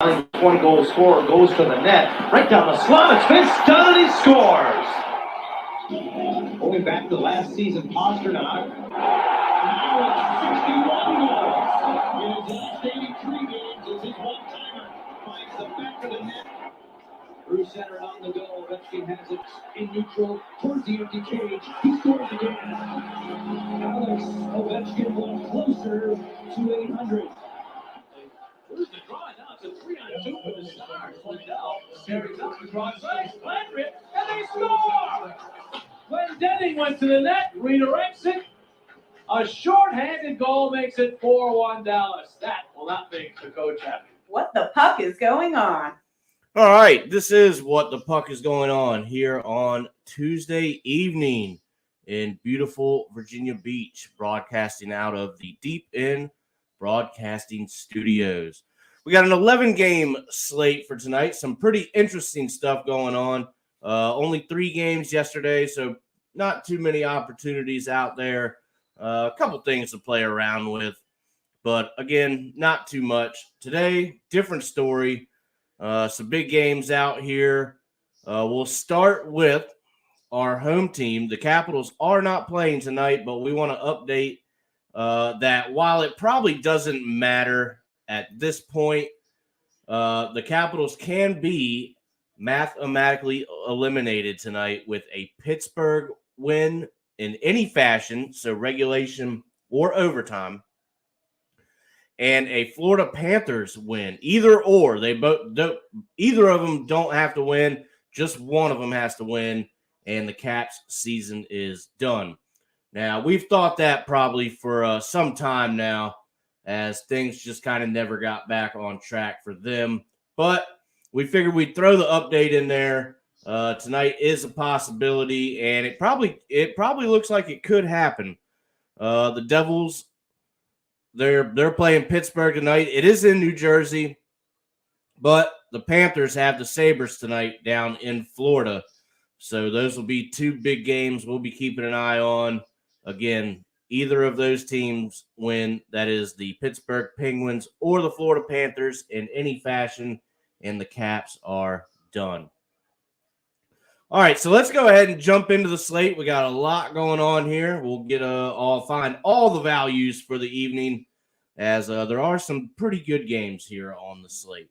20-goal scorer goes to the net, right down the slot. It's been done, and he scores. Going back to last season, Foster now it's 61 goals. In his last 83 games, it's his one-timer. Finds the back of the net. Through center on the goal. Metzger has it in neutral towards the empty cage. He scores again. Alex Ovechkin one closer to 800. Where's the draw now? It's a 3-on-2 for the Stars. Lindell carries up the draw, Landry, and they score! Glendening went to the net, redirects it. A short-handed goal makes it 4-1 Dallas. That will not make the coach happy. What the puck is going on? All right, this is What the Puck is Going On here on Tuesday evening in beautiful Virginia Beach, broadcasting out of the Deep End Broadcasting Studios. We got an 11-game slate for tonight. Some pretty interesting stuff going on. Only 3 games yesterday, so not too many opportunities out there. A couple things to play around with, but again, not too much. Today, different story. Some big games out here. We'll start with our home team. The Capitals are not playing tonight, but we want to update that while it probably doesn't matter at this point, the Capitals can be mathematically eliminated tonight with a Pittsburgh win in any fashion, so regulation or overtime, and a Florida Panthers win. Either or, either of them don't have to win. Just one of them has to win, and the Caps season is done. Now, we've thought that probably for some time now, as things just kind of never got back on track for them. But we figured we'd throw the update in there. Tonight is a possibility, and it probably looks like it could happen. The Devils, they're playing Pittsburgh tonight. It is in New Jersey, but the Panthers have the Sabres tonight down in Florida. So those will be 2 big games we'll be keeping an eye on. Again, either of those teams win, that is the Pittsburgh Penguins or the Florida Panthers in any fashion, and the Caps are done. All right, so let's go ahead and jump into the slate. We got a lot going on here. We'll get find all the values for the evening, as there are some pretty good games here on the slate.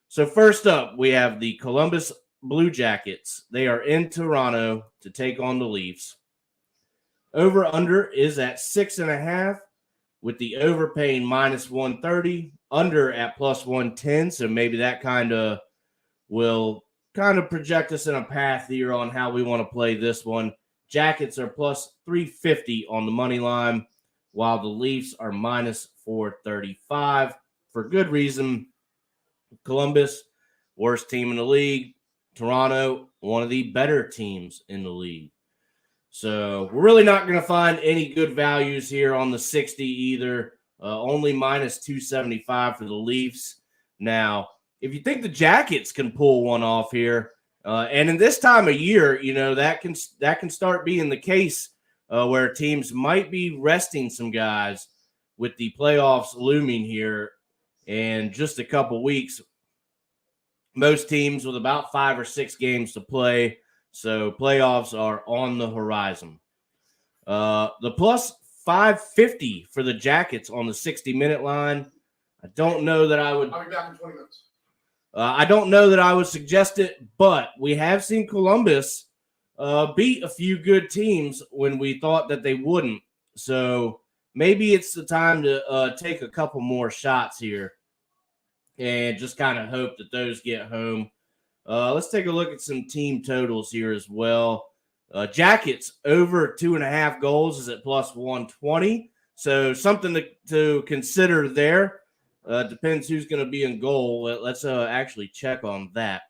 So first up, we have the Columbus Blue Jackets. They are in Toronto to take on the Leafs. Over-under is at 6.5, with the overpaying -130, under at +110. So maybe that will project us in a path here on how we want to play this one. Jackets are +350 on the money line, while the Leafs are -435 for good reason. Columbus, worst team in the league. Toronto, one of the better teams in the league. So we're really not going to find any good values here on the 60 either. Only -275 for the Leafs. Now, if you think the Jackets can pull one off here, and in this time of year, that can start being the case where teams might be resting some guys with the playoffs looming here in just a couple weeks. Most teams with about 5 or 6 games to play, so playoffs are on the horizon. The +550 for the Jackets on the 60-minute line. I don't know that I would. I'll be back in 20 minutes. I don't know that I would suggest it, but we have seen Columbus beat a few good teams when we thought that they wouldn't. So maybe it's the time to take a couple more shots here and just kind of hope that those get home. Let's take a look at some team totals here as well. Jackets over 2.5 goals is at +120. So something to consider there. Depends who's going to be in goal. Let's actually check on that.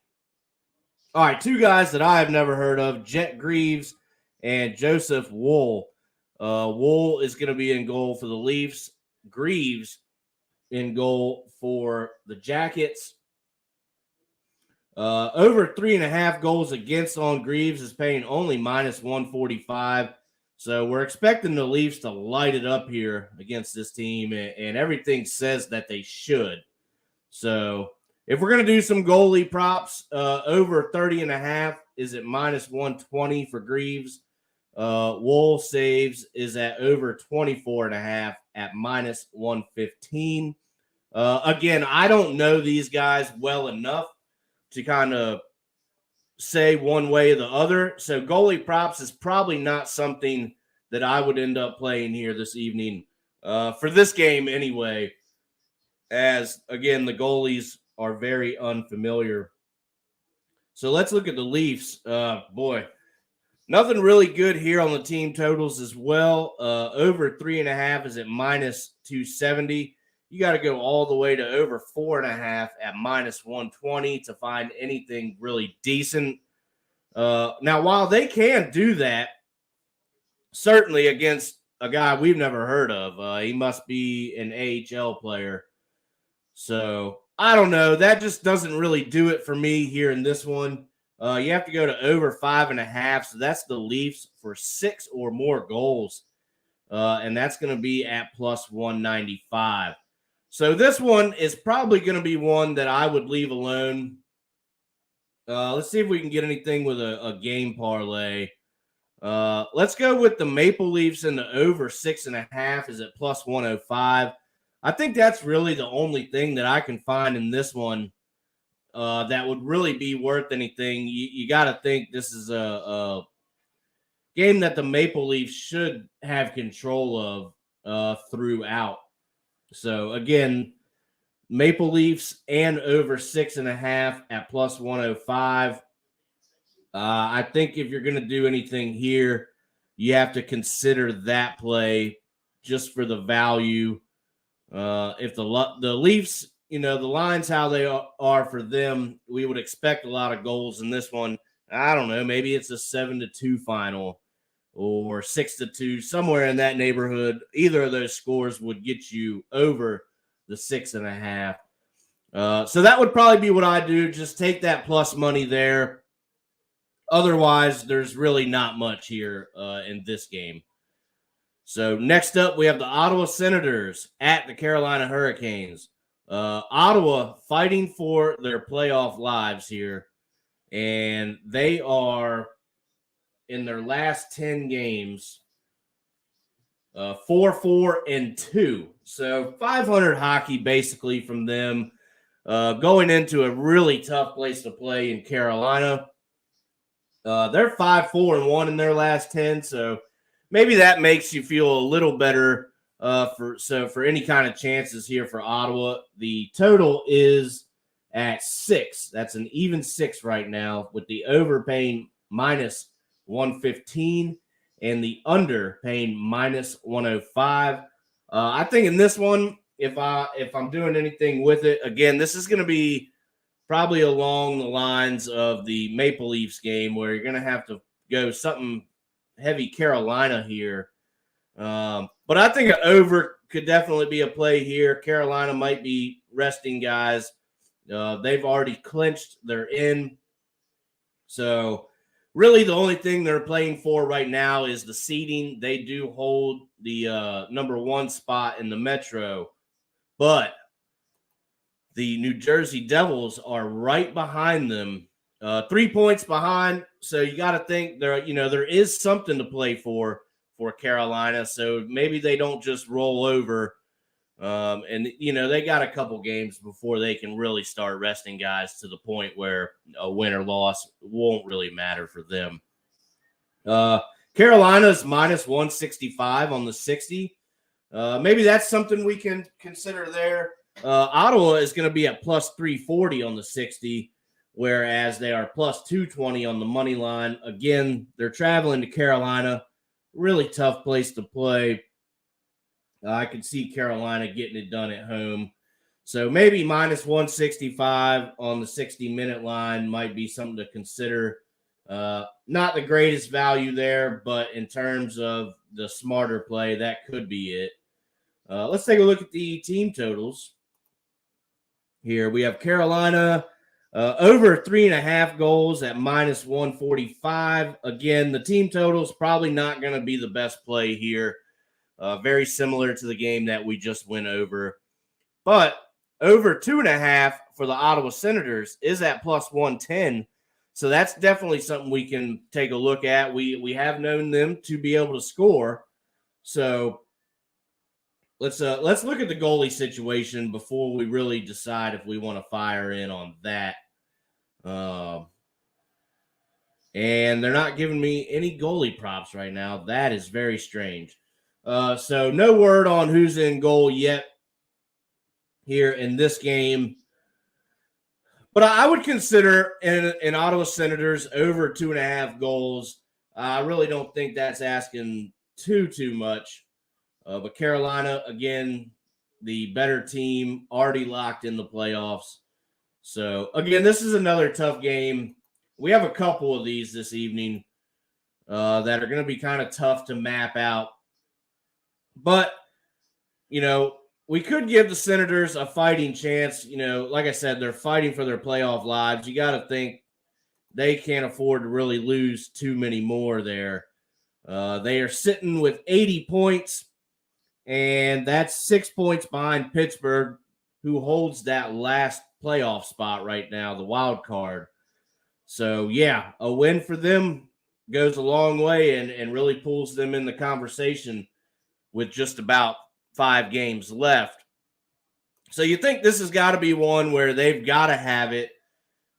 All right, 2 guys that I have never heard of, Jet Greaves and Joseph Woll. Woll is going to be in goal for the Leafs. Greaves in goal for the Jackets. Over 3.5 goals against on Greaves is paying only -145. So we're expecting the Leafs to light it up here against this team, and everything says that they should. So If we're going to do some goalie props, over 30.5 is at -120 for Greaves. Wool saves is at over 24.5 at -115. Again, I don't know these guys well enough to kind of say one way or the other. So goalie props is probably not something that I would end up playing here this evening for this game anyway, as, again, the goalies are very unfamiliar. So let's look at the Leafs. Boy, nothing really good here on the team totals as well. Over 3.5 is at -270. You got to go all the way to over 4.5 at -120 to find anything really decent. Now, while they can do that, certainly against a guy we've never heard of, he must be an AHL player. So I don't know. That just doesn't really do it for me here in this one. You have to go to over 5.5. So that's the Leafs for 6 or more goals. And that's going to be at +195. So this one is probably going to be one that I would leave alone. Let's see if we can get anything with a game parlay. Let's go with the Maple Leafs, and the over 6.5 is at +105. I think that's really the only thing that I can find in this one that would really be worth anything. You got to think this is a game that the Maple Leafs should have control of throughout. So, again, Maple Leafs and over 6.5 at +105. I think if you're going to do anything here, you have to consider that play just for the value. If the Leafs, the lines how they are for them, we would expect a lot of goals in this one. I don't know, maybe it's a 7-2 final or 6-2, somewhere in that neighborhood. Either of those scores would get you over the 6.5. So that would probably be what I do. Just take that plus money there. Otherwise, there's really not much here in this game. So next up, we have the Ottawa Senators at the Carolina Hurricanes. Ottawa fighting for their playoff lives here, and they are in their last 10 games 4-4-2. So 500 hockey basically from them, going into a really tough place to play in Carolina. They're 5-4-1 in their last 10, so maybe that makes you feel a little better for any kind of chances here for Ottawa. The total is at 6. That's an even 6 right now, with the over paying -115 and the under paying -105. I think in this one, if I'm doing anything with it, again, this is going to be probably along the lines of the Maple Leafs game, where you're going to have to go something heavy Carolina here. But I think an over could definitely be a play here. Carolina might be resting guys. They've already clinched their in. So really the only thing they're playing for right now is the seeding. They do hold the number 1 spot in the Metro, but the New Jersey Devils are right behind them, 3 points behind. So you got to think there is something to play for Carolina. So maybe they don't just roll over. And they got a couple games before they can really start resting guys to the point where a win or loss won't really matter for them. Carolina's -165 on the 60. Maybe that's something we can consider there. Ottawa is going to be at +340 on the 60, whereas they are +220 on the money line. Again, they're traveling to Carolina. Really tough place to play. I could see Carolina getting it done at home. So maybe -165 on the 60-minute line might be something to consider. Not the greatest value there, but in terms of the smarter play, that could be it. Let's take a look at the team totals. Here we have Carolina over 3.5 goals at -145. Again, the team total is probably not going to be the best play here. Very similar to the game that we just went over. But over 2.5 for the Ottawa Senators is at plus 110. So that's definitely something we can take a look at. We have known them to be able to score. So let's look at the goalie situation before we really decide if we want to fire in on that. And they're not giving me any goalie props right now. That is very strange. So no word on who's in goal yet here in this game. But I would consider an Ottawa Senators over 2.5 goals. I really don't think that's asking too much. But Carolina, again, the better team, already locked in the playoffs. So, again, this is another tough game. We have a couple of these this evening that are going to be kind of tough to map out. But, we could give the Senators a fighting chance. Like I said, they're fighting for their playoff lives. You got to think they can't afford to really lose too many more there. They are sitting with 80 points, and that's 6 points behind Pittsburgh, who holds that last playoff spot right now, the wild card. So, yeah, a win for them goes a long way and really pulls them in the conversation with just about 5 games left. So you think this has got to be one where they've got to have it.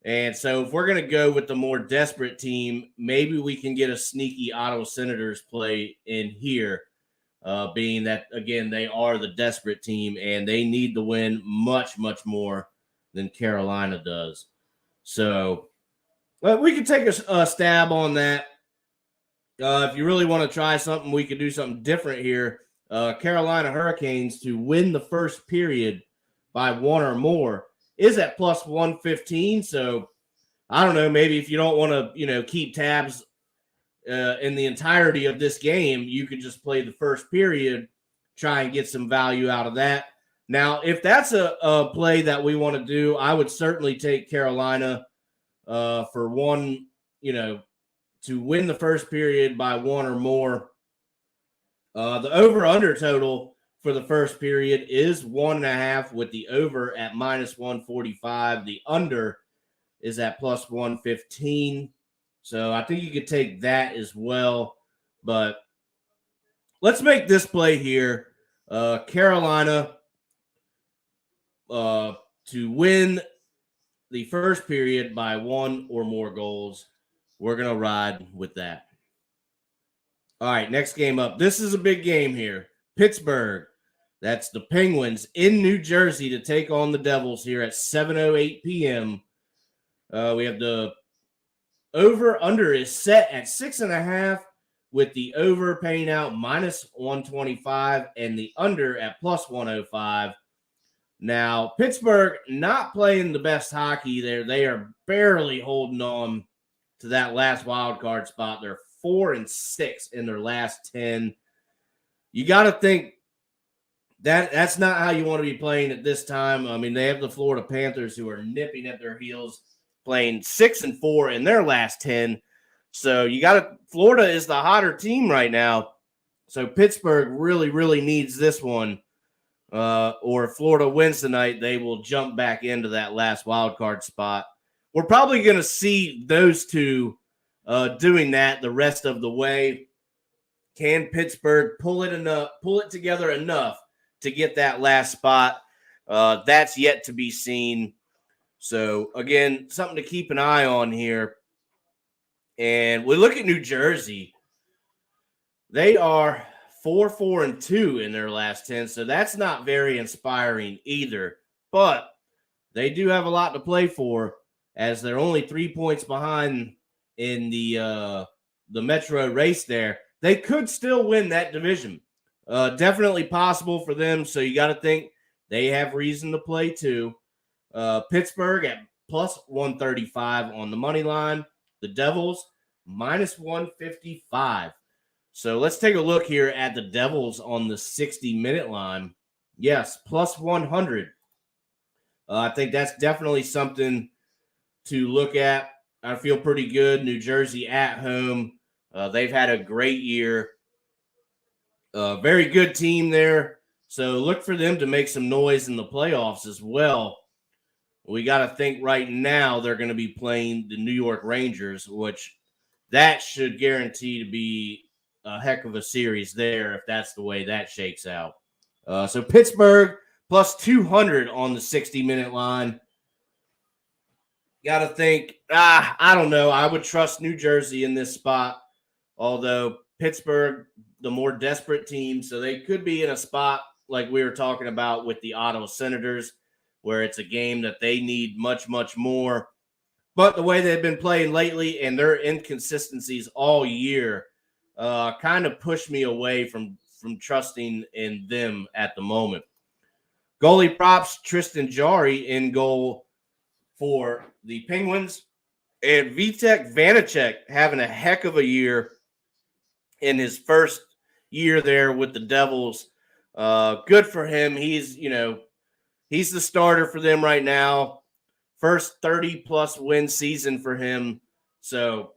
And so if we're going to go with the more desperate team, maybe we can get a sneaky Ottawa Senators play in here, being that, again, they are the desperate team and they need to win much, much more than Carolina does. So we could take a stab on that. If you really want to try something, we could do something different here. Carolina Hurricanes to win the first period by 1 or more is at plus 115. So I don't know, maybe if you don't want to, keep tabs in the entirety of this game, you could just play the first period, try and get some value out of that. Now, if that's a play that we want to do, I would certainly take Carolina for 1, to win the first period by 1 or more. The over-under total for the first period is 1.5, with the over at minus 145. The under is at plus 115. So I think you could take that as well. But let's make this play here. Carolina to win the first period by 1 or more goals. We're going to ride with that. All right, next game up. This is a big game here. Pittsburgh. That's the Penguins in New Jersey to take on the Devils here at 7:08 p.m. We have the over-under is set at 6.5, with the over paying out minus 125 and the under at plus 105. Now, Pittsburgh not playing the best hockey there. They are barely holding on to that last wild card spot. They're 4-6 in their last 10. You got to think that's not how you want to be playing at this time. I mean, they have the Florida Panthers who are nipping at their heels, playing 6-4 in their last 10. So Florida is the hotter team right now. So Pittsburgh really, really needs this one. Or if Florida wins tonight, they will jump back into that last wild card spot. We're probably going to see those two doing that the rest of the way. Can Pittsburgh pull it together enough to get that last spot? That's yet to be seen. So, again, something to keep an eye on here. And we look at New Jersey. They are 4-4-2 in their last 10, so that's not very inspiring either. But they do have a lot to play for, as they're only 3 points behind in the Metro race there. They could still win that division. Definitely possible for them, so you got to think they have reason to play too. Pittsburgh at plus 135 on the money line. The Devils minus 155. So let's take a look here at the Devils on the 60-minute line. Yes, plus 100. I think that's definitely something to look at. I feel pretty good. New Jersey at home. They've had a great year. Very good team there. So look for them to make some noise in the playoffs as well. We got to think right now they're going to be playing the New York Rangers, which that should guarantee to be a heck of a series there if that's the way that shakes out. So Pittsburgh plus 200 on the 60-minute line. Got to think, I don't know. I would trust New Jersey in this spot, although Pittsburgh, the more desperate team, so they could be in a spot like we were talking about with the Ottawa Senators, where it's a game that they need much, much more. But the way they've been playing lately and their inconsistencies all year kind of pushed me away from trusting in them at the moment. Goalie props, Tristan Jarry in goal for the Penguins. And Vitek Vanacek having a heck of a year in his first year there with the Devils. Good for him. He's the starter for them right now. First 30-plus win season for him. So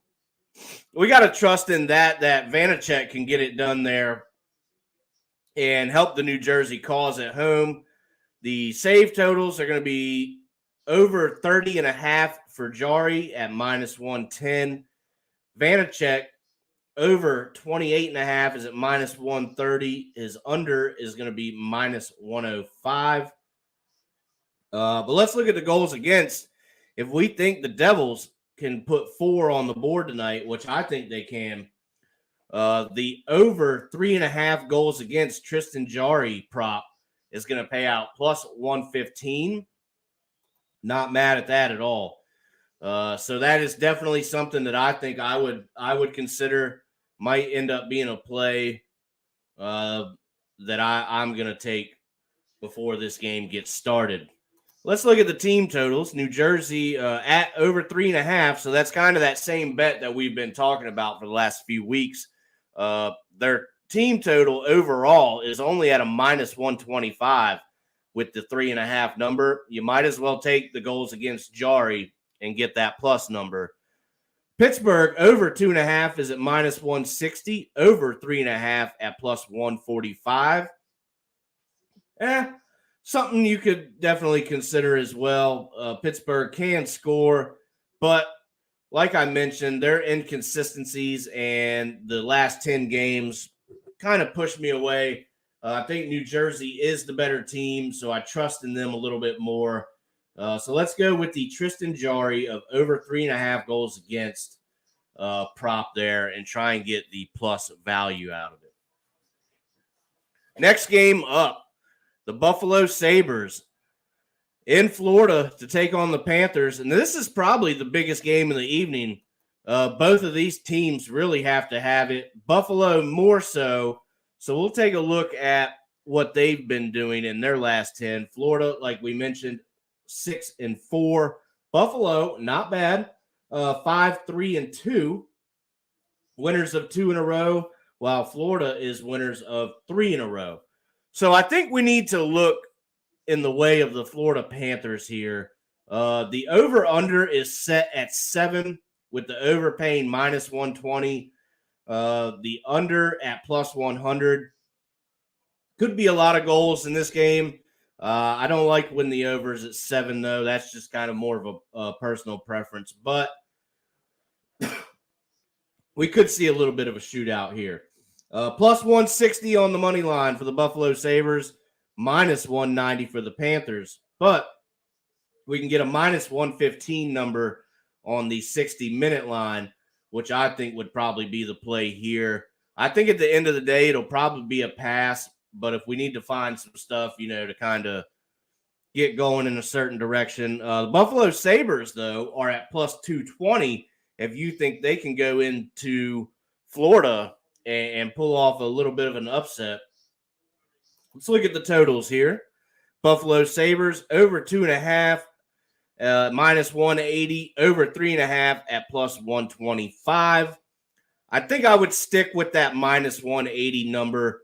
we got to trust in that Vanacek can get it done there and help the New Jersey cause at home. The save totals are going to be over 30.5 for Jarry at minus 110. Vanacek over 28.5 is at minus 130. His under is going to be minus 105. But let's look at the goals against. If we think the Devils can put 4 on the board tonight, which I think they can, the over 3.5 goals against Tristan Jarry prop is going to pay out plus 115. Not mad at that at all. So that is definitely something that I think I would consider. Might end up being a play that I'm going to take before this game gets started. Let's look at the team totals. New Jersey at over 3.5. So that's kind of that same bet that we've been talking about for the last few weeks. Their team total overall is only at a minus 125 with the 3.5 number. You might as well take the goals against Jarry and get that plus number. Pittsburgh over 2.5 is at minus 160. Over 3.5 at plus 145. Something you could definitely consider as well. Pittsburgh can score, but like I mentioned, their inconsistencies and the last 10 games kind of pushed me away. I think New Jersey is the better team, so I trust in them a little bit more. So let's go with the Tristan Jarry of over 3.5 goals against prop there and try and get the plus value out of it. Next game up. The Buffalo Sabres in Florida to take on the Panthers. And this is probably the biggest game of the evening. Both of these teams really have to have it. Buffalo more so. So we'll take a look at what they've been doing in their last 10. Florida, like we mentioned, 6-4. Buffalo, not bad. 5-3-2. Winners of 2 in a row, while Florida is winners of 3 in a row. So I think we need to look in the way of the Florida Panthers here. The over-under is set at 7 with the over paying minus 120. The under at plus 100. Could be a lot of goals in this game. I don't like when the over is at 7, though. That's just kind of more of a personal preference. But we could see a little bit of a shootout here. Plus 160 on the money line for the Buffalo Sabres, minus 190 for the Panthers. But we can get a minus 115 number on the 60-minute line, which I think would probably be the play here. I think at the end of the day, it'll probably be a pass. But if we need to find some stuff, to kind of get going in a certain direction. The Buffalo Sabres, though, are at plus 220 if you think they can go into Florida and pull off a little bit of an upset. Let's look at the totals here. Buffalo Sabres over 2.5, minus 180, over 3.5 at plus 125. I think I would stick with that minus 180 number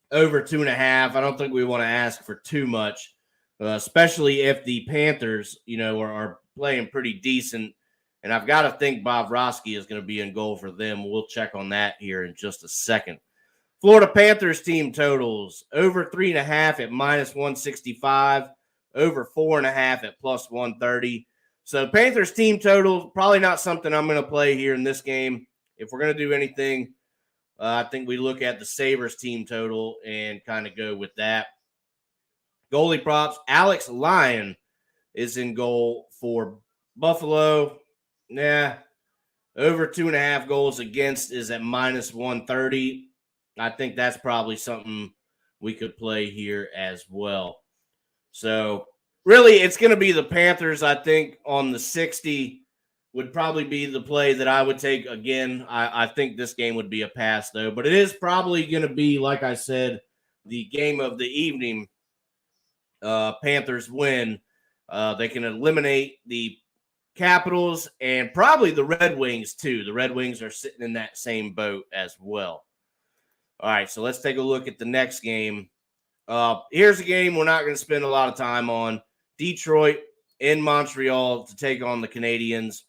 over 2.5. I don't think we want to ask for too much, especially if the Panthers, are playing pretty decent. And I've got to think Bobrovsky is going to be in goal for them. We'll check on that here in just a second. Florida Panthers team totals over 3.5 at minus 165, over 4.5 at plus 130. So Panthers team total, probably not something I'm going to play here in this game. If we're going to do anything, I think we look at the Sabres team total and kind of go with that. Goalie props, Alex Lyon is in goal for Buffalo. Over 2.5 goals against is at minus 130. I think that's probably something we could play here as well. So really, it's going to be the Panthers, I think, on the 60 would probably be the play that I would take. Again, I think this game would be a pass, though. But it is probably going to be, like I said, the game of the evening. Panthers win. They can eliminate the Capitals and probably the Red Wings, too. The Red Wings are sitting in that same boat as well. All right, so let's take a look at the next game. Here's a game we're not going to spend a lot of time on. Detroit in Montreal to take on the Canadiens.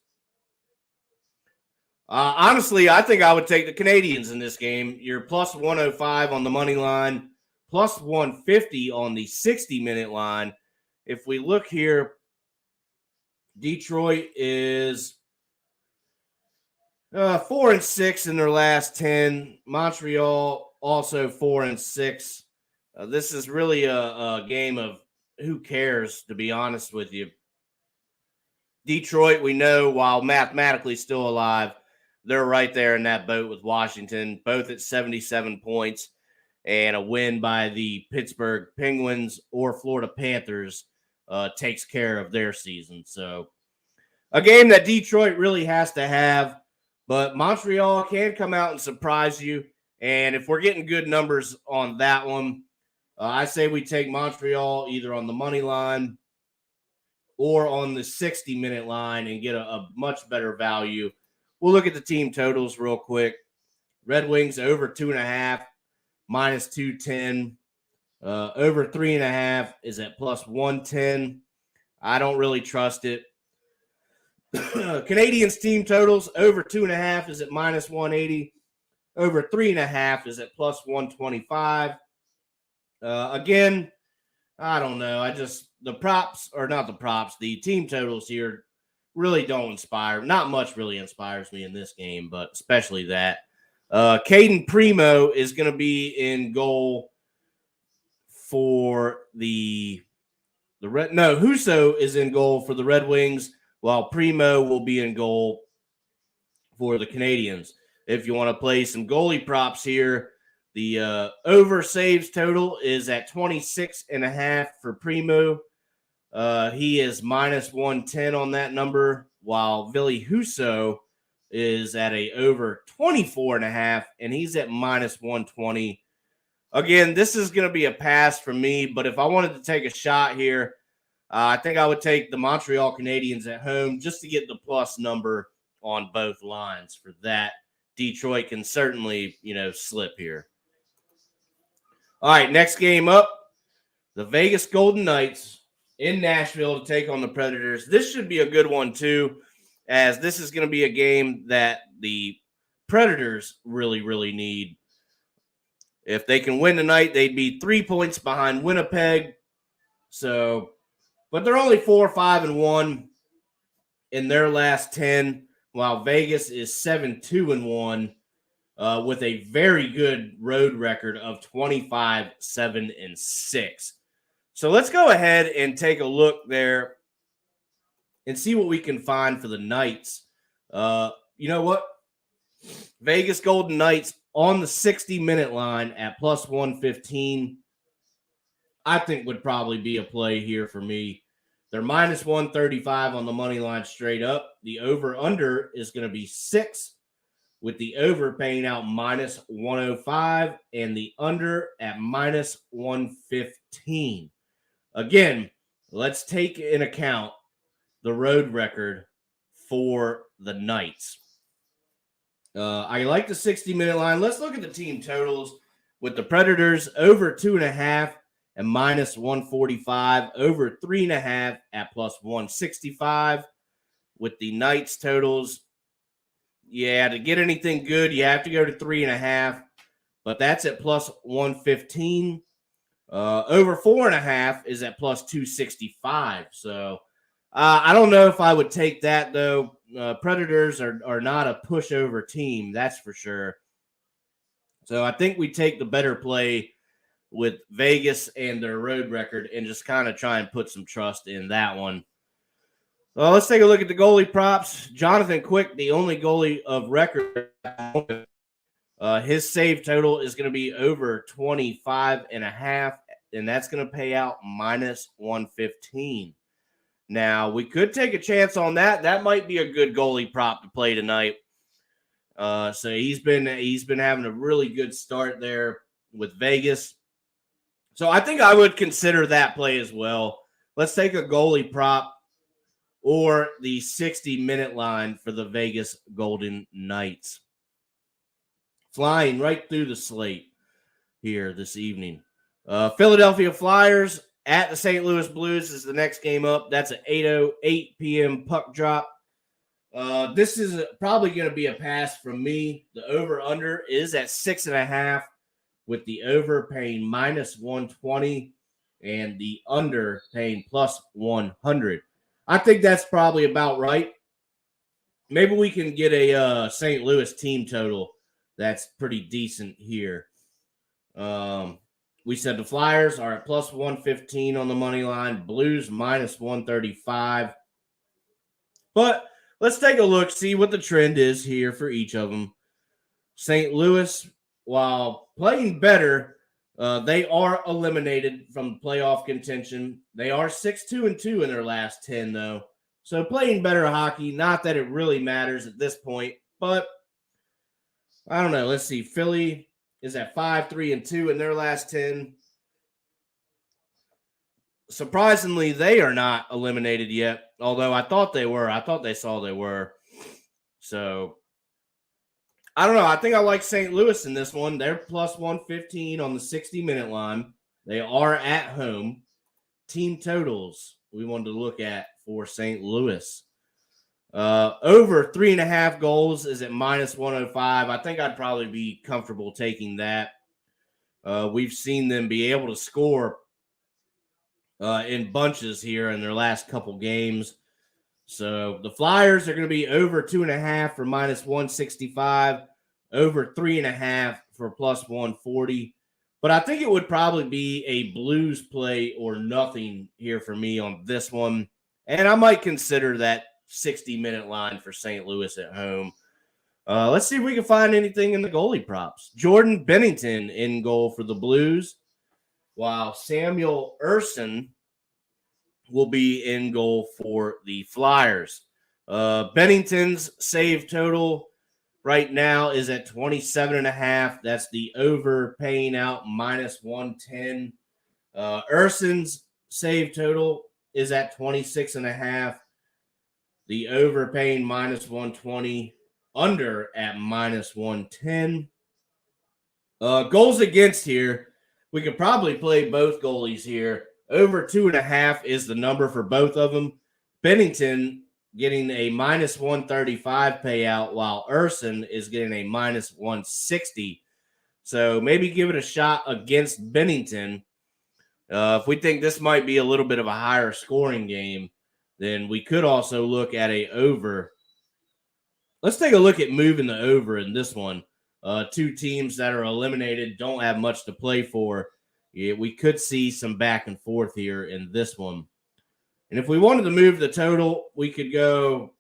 Honestly, I think I would take the Canadiens in this game. You're plus 105 on the money line, plus 150 on the 60-minute line. If we look here, Detroit is 4-6 in their last 10. Montreal also 4-6. This is really a game of who cares, to be honest with you. Detroit, we know, while mathematically still alive, they're right there in that boat with Washington, both at 77 points, and a win by the Pittsburgh Penguins or Florida Panthers takes care of their season. So a game that Detroit really has to have, but Montreal can come out and surprise you. And if we're getting good numbers on that one, I say we take Montreal either on the money line or on the 60-minute line and get a much better value. We'll look at the team totals real quick. Red Wings over 2.5, minus 210. Over 3.5 is at plus 110. I don't really trust it. Canadiens team totals over 2.5 is at minus 180. Over 3.5 is at plus 125. Again, I don't know. The team totals here really don't inspire. Not much really inspires me in this game, but especially that. Caden Primo is going to be in goal for Husso is in goal for the Red Wings, while Primo will be in goal for the Canadiens. If you want to play some goalie props here, the over saves total is at 26.5 for Primo. He is minus 110 on that number, while Ville Husso is at a over 24.5, and he's at minus 120. Again, this is going to be a pass for me, but if I wanted to take a shot here, I think I would take the Montreal Canadiens at home just to get the plus number on both lines for that. Detroit can certainly, slip here. All right, next game up, the Vegas Golden Knights in Nashville to take on the Predators. This should be a good one, too, as this is going to be a game that the Predators really, really need. If they can win tonight, they'd be 3 points behind Winnipeg. But they're only 4-5-1 in their last 10, while Vegas is 7-2-1 with a very good road record of 25-7-6. So let's go ahead and take a look there and see what we can find for the Knights. You know what? Vegas Golden Knights on the 60-minute line at plus 115, I think would probably be a play here for me. They're minus 135 on the money line straight up. The over-under is going to be 6, with the over paying out minus 105 and the under at minus 115. Again, let's take in account the road record for the Knights. I like the 60-minute line. Let's look at the team totals with the Predators over 2.5 and minus 145, over 3.5 at plus 165. With the Knights totals, to get anything good, you have to go to 3.5, but that's at plus 115. Over 4.5 is at plus 265. So I don't know if I would take that, though. Predators are not a pushover team, that's for sure. So I think we take the better play with Vegas and their road record and just kind of try and put some trust in that one. Well, let's take a look at the goalie props. Jonathan Quick, the only goalie of record. His save total is going to be over 25.5, and that's going to pay out minus 115. Now, we could take a chance on that. That might be a good goalie prop to play tonight. So he's been having a really good start there with Vegas. So I think I would consider that play as well. Let's take a goalie prop or the 60-minute line for the Vegas Golden Knights. Flying right through the slate here this evening. Philadelphia Flyers at the St. Louis Blues is the next game up. That's at 8:08 p.m. puck drop. This is probably going to be a pass from me. The over-under is at 6.5, with the over paying minus 120 and the under paying plus 100. I think that's probably about right. Maybe we can get a St. Louis team total that's pretty decent here. We said the Flyers are at plus 115 on the money line. Blues minus 135. But let's take a look, see what the trend is here for each of them. St. Louis, while playing better, they are eliminated from playoff contention. They are 6-2-2 in their last 10, though. So playing better hockey, not that it really matters at this point, but I don't know. Let's see. Philly is at 5-3-2 in their last 10. Surprisingly, they are not eliminated yet, although I thought they were. I thought they saw they were. So I don't know. I think I like St. Louis in this one. They're plus 115 on the 60-minute line. They are at home. Team totals we wanted to look at for St. Louis. Over 3.5 goals is at minus 105. I think I'd probably be comfortable taking that. We've seen them be able to score in bunches here in their last couple games. So the Flyers are going to be over 2.5 for minus 165, over 3.5 for plus 140. But I think it would probably be a Blues play or nothing here for me on this one. And I might consider that 60-minute line for St. Louis at home. Let's see if we can find anything in the goalie props. Jordan Bennington in goal for the Blues, while Samuel Ersson will be in goal for the Flyers. Bennington's save total right now is at 27.5. That's the over paying out minus 110. Ersson's save total is at 26.5. The over paying minus 120, under at minus 110. Goals against here, we could probably play both goalies here. Over 2.5 is the number for both of them. Bennington getting a minus 135 payout, while Ersson is getting a minus 160. So maybe give it a shot against Bennington. If we think this might be a little bit of a higher scoring game, then we could also look at a over. Let's take a look at moving the over in this one. Two teams that are eliminated don't have much to play for. Yeah, we could see some back and forth here in this one. And if we wanted to move the total, we could go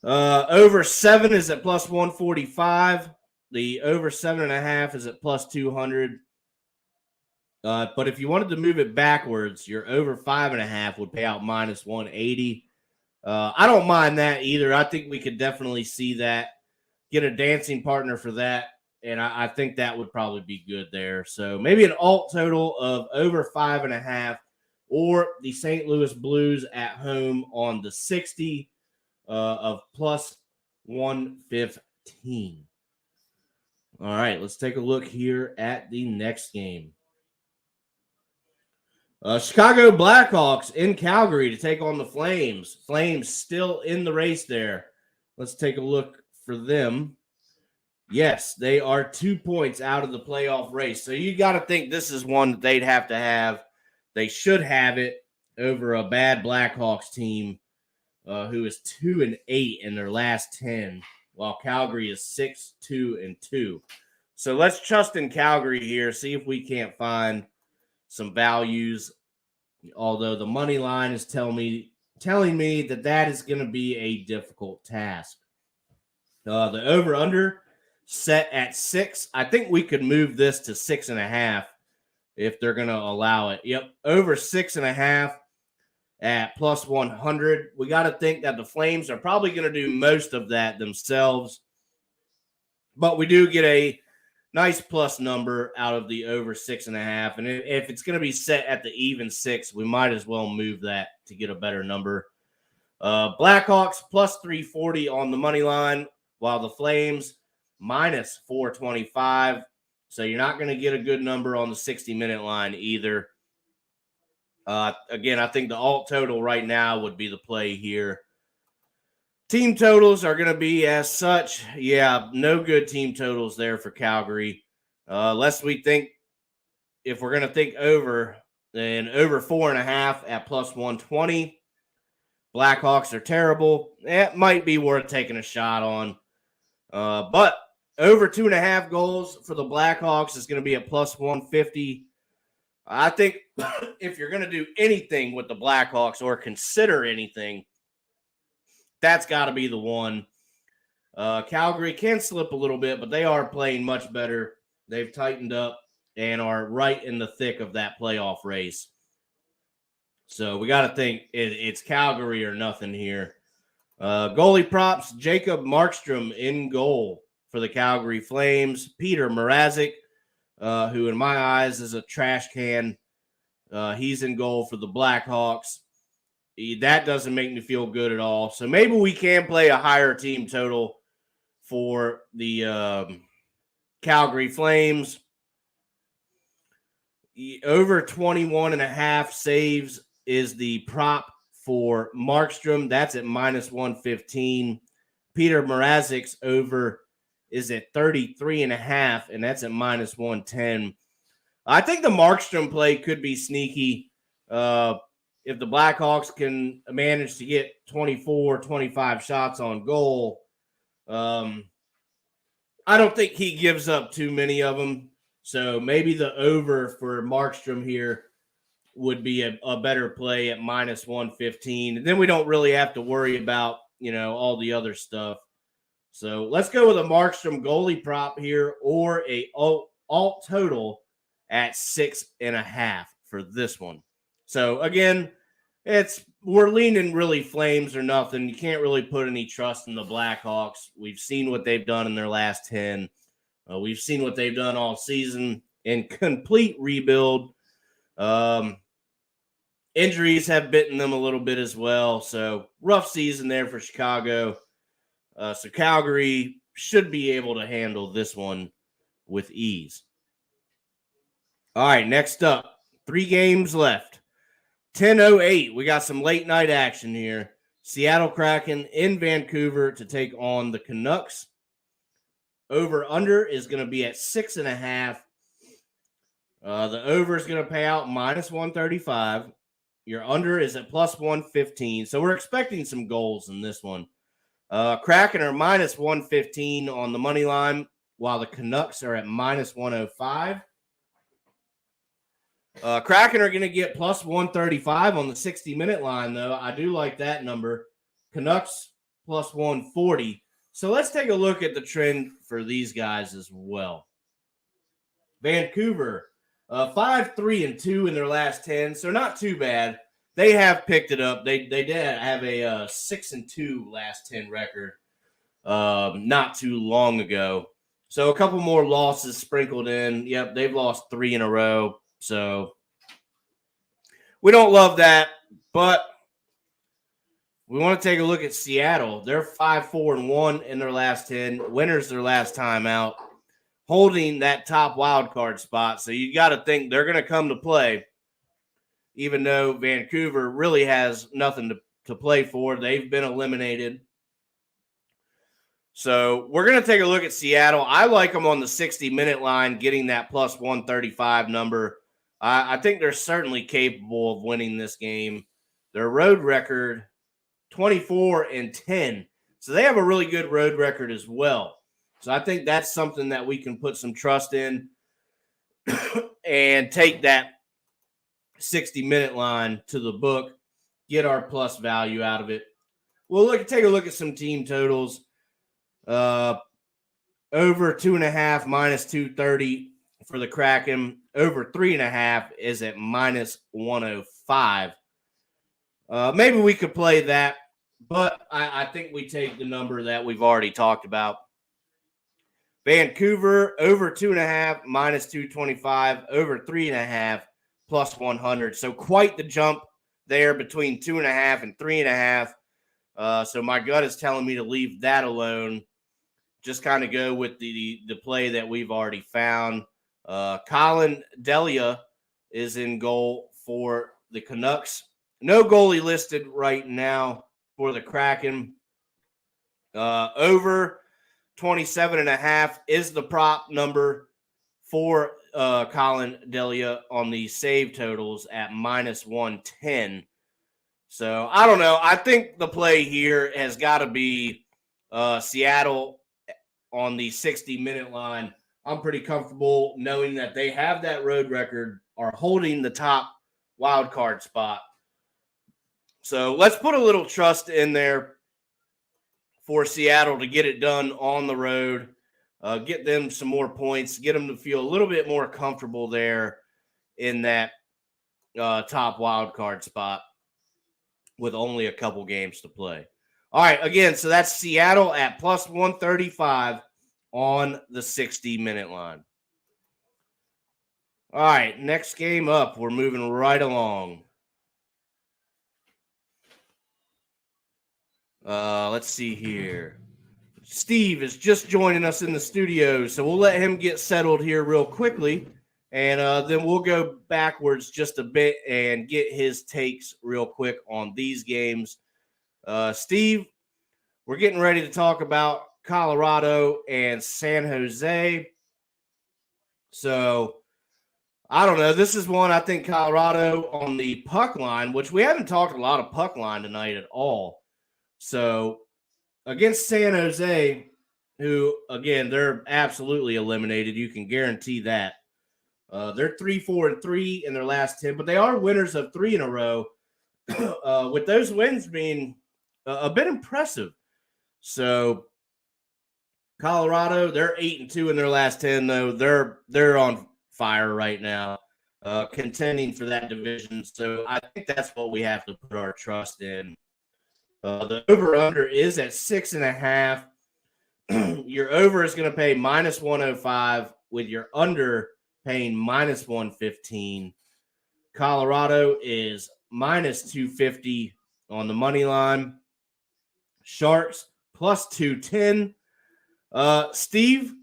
over 7 is at plus 145. The over 7.5 is at plus 200. But if you wanted to move it backwards, your over 5.5 would pay out minus 180. I don't mind that either. I think we could definitely see that. Get a dancing partner for that. And I think that would probably be good there. So maybe an alt total of over 5.5, or the St. Louis Blues at home on the 60 of plus 115. All right, let's take a look here at the next game. Chicago Blackhawks in Calgary to take on the Flames. Flames still in the race there. Let's take a look for them. Yes, they are 2 points out of the playoff race. So you got to think this is one that they'd have to have. They should have it over a bad Blackhawks team who is 2-8 in their last 10, while Calgary is 6-2-2. So let's trust in Calgary here, see if we can't find some values. Although the money line is telling me that is going to be a difficult task. The over-under set at 6. I think we could move this to 6.5 if they're going to allow it. Yep, over 6.5 at plus 100. We got to think that the Flames are probably going to do most of that themselves. But we do get a nice plus number out of the over 6.5. And if it's going to be set at the even 6, we might as well move that to get a better number. Blackhawks plus 340 on the money line, while the Flames minus 425. So you're not going to get a good number on the 60-minute line either. Again, I think the alt total right now would be the play here. Team totals are going to be as such. Yeah, no good team totals there for Calgary. Lest we think, if we're going to think over, then over 4.5 at plus 120. Blackhawks are terrible. It might be worth taking a shot on. But over 2.5 goals for the Blackhawks is going to be at plus 150. I think if you're going to do anything with the Blackhawks or consider anything, that's got to be the one. Calgary can slip a little bit, but they are playing much better. They've tightened up and are right in the thick of that playoff race. So we got to think it's Calgary or nothing here. Goalie props, Jacob Markstrom in goal for the Calgary Flames. Peter Mrazek, who in my eyes is a trash can. He's in goal for the Blackhawks. That doesn't make me feel good at all. So maybe we can play a higher team total for the Calgary Flames. Over 21.5 saves is the prop for Markstrom. That's at minus 115. Peter Mrazek's over is at 33.5, and that's at minus 110. I think the Markstrom play could be sneaky. If the Blackhawks can manage to get 24, 25 shots on goal, I don't think he gives up too many of them. So maybe the over for Markstrom here would be a better play at minus 115. And then we don't really have to worry about, all the other stuff. So let's go with a Markstrom goalie prop here or a alt total at 6.5 for this one. So again, we're leaning really Flames or nothing. You can't really put any trust in the Blackhawks. We've seen what they've done in their last 10. We've seen what they've done all season in complete rebuild. Injuries have bitten them a little bit as well. So rough season there for Chicago. So Calgary should be able to handle this one with ease. All right, next up, 3 games left. 10:08, we got some late night action here. Seattle Kraken in Vancouver to take on the Canucks. Over-under is going to be at 6.5. The over is going to pay out minus 135. Your under is at plus 115. So we're expecting some goals in this one. Kraken are minus 115 on the money line, while the Canucks are at minus 105. Kraken are going to get plus 135 on the 60-minute line, though. I do like that number. Canucks plus 140. So let's take a look at the trend for these guys as well. Vancouver, 5-3-2 in their last 10, so not too bad. They have picked it up. They did have a 6-2 last 10 record not too long ago. So a couple more losses sprinkled in. Yep, they've lost 3 in a row. So we don't love that, but we want to take a look at Seattle. They're 5-4-1 in their last 10. Winners their last time out, holding that top wild card spot. So you got to think they're going to come to play, even though Vancouver really has nothing to play for. They've been eliminated. So we're going to take a look at Seattle. I like them on the 60-minute line, getting that plus 135 number. I think they're certainly capable of winning this game. Their road record, 24-10. So they have a really good road record as well. So I think that's something that we can put some trust in and take that 60-minute line to the book, get our plus value out of it. We'll take a look at some team totals. Over 2.5 minus 230 for the Kraken. Over 3.5 is at minus 105. Maybe we could play that, but I think we take the number that we've already talked about. Vancouver over 2.5 minus 225, over 3.5 plus 100. So quite the jump there between 2.5 and 3.5. So my gut is telling me to leave that alone. Just kind of go with the play that we've already found. Colin Delia is in goal for the Canucks. No goalie listed right now for the Kraken. Over 27.5 is the prop number for Colin Delia on the save totals at minus 110. So I don't know. I think the play here has got to be Seattle on the 60-minute line. I'm pretty comfortable knowing that they have that road record, are holding the top wild card spot. So let's put a little trust in there for Seattle to get it done on the road, get them some more points, get them to feel a little bit more comfortable there in that top wild card spot with only a couple games to play. All right, again, so that's Seattle at plus 135 on the 60-minute line. All right, next game up. We're moving right along. Let's see here. Steve is just joining us in the studio, so we'll let him get settled here real quickly, and then we'll go backwards just a bit and get his takes real quick on these games. Steve, we're getting ready to talk about Colorado and San Jose. So, I don't know. This is one I think Colorado on the puck line, which we haven't talked a lot of puck line tonight at all. So, against San Jose, who, again, they're absolutely eliminated. You can guarantee that. They're 3-4-3 in their last 10, but they are winners of 3 in a row, with those wins being a bit impressive. So, Colorado, they're 8-2 in their last 10, though. They're on fire right now, contending for that division. So I think that's what we have to put our trust in. The over-under is at 6.5. Your over is going to pay minus 105, with your under paying minus 115. Colorado is minus 250 on the money line. Sharks plus 210. Steve,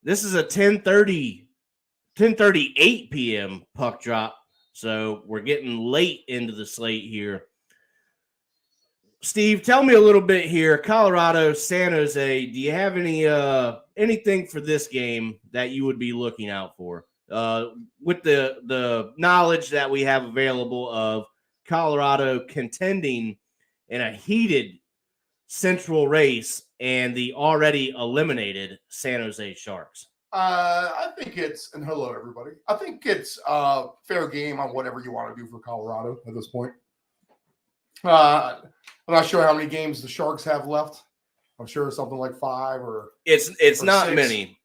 this is a 10:38 p.m. puck drop, so we're getting late into the slate here. Steve, tell me a little bit here. Colorado, San Jose, do you have anything for this game that you would be looking out for? With the knowledge that we have available of Colorado contending in a heated Central race and the already eliminated San Jose Sharks. I think and hello everybody. I think it's fair game on whatever you want to do for Colorado at this point. I'm not sure how many games the Sharks have left. I'm sure it's something like 5 or it's not 6. many.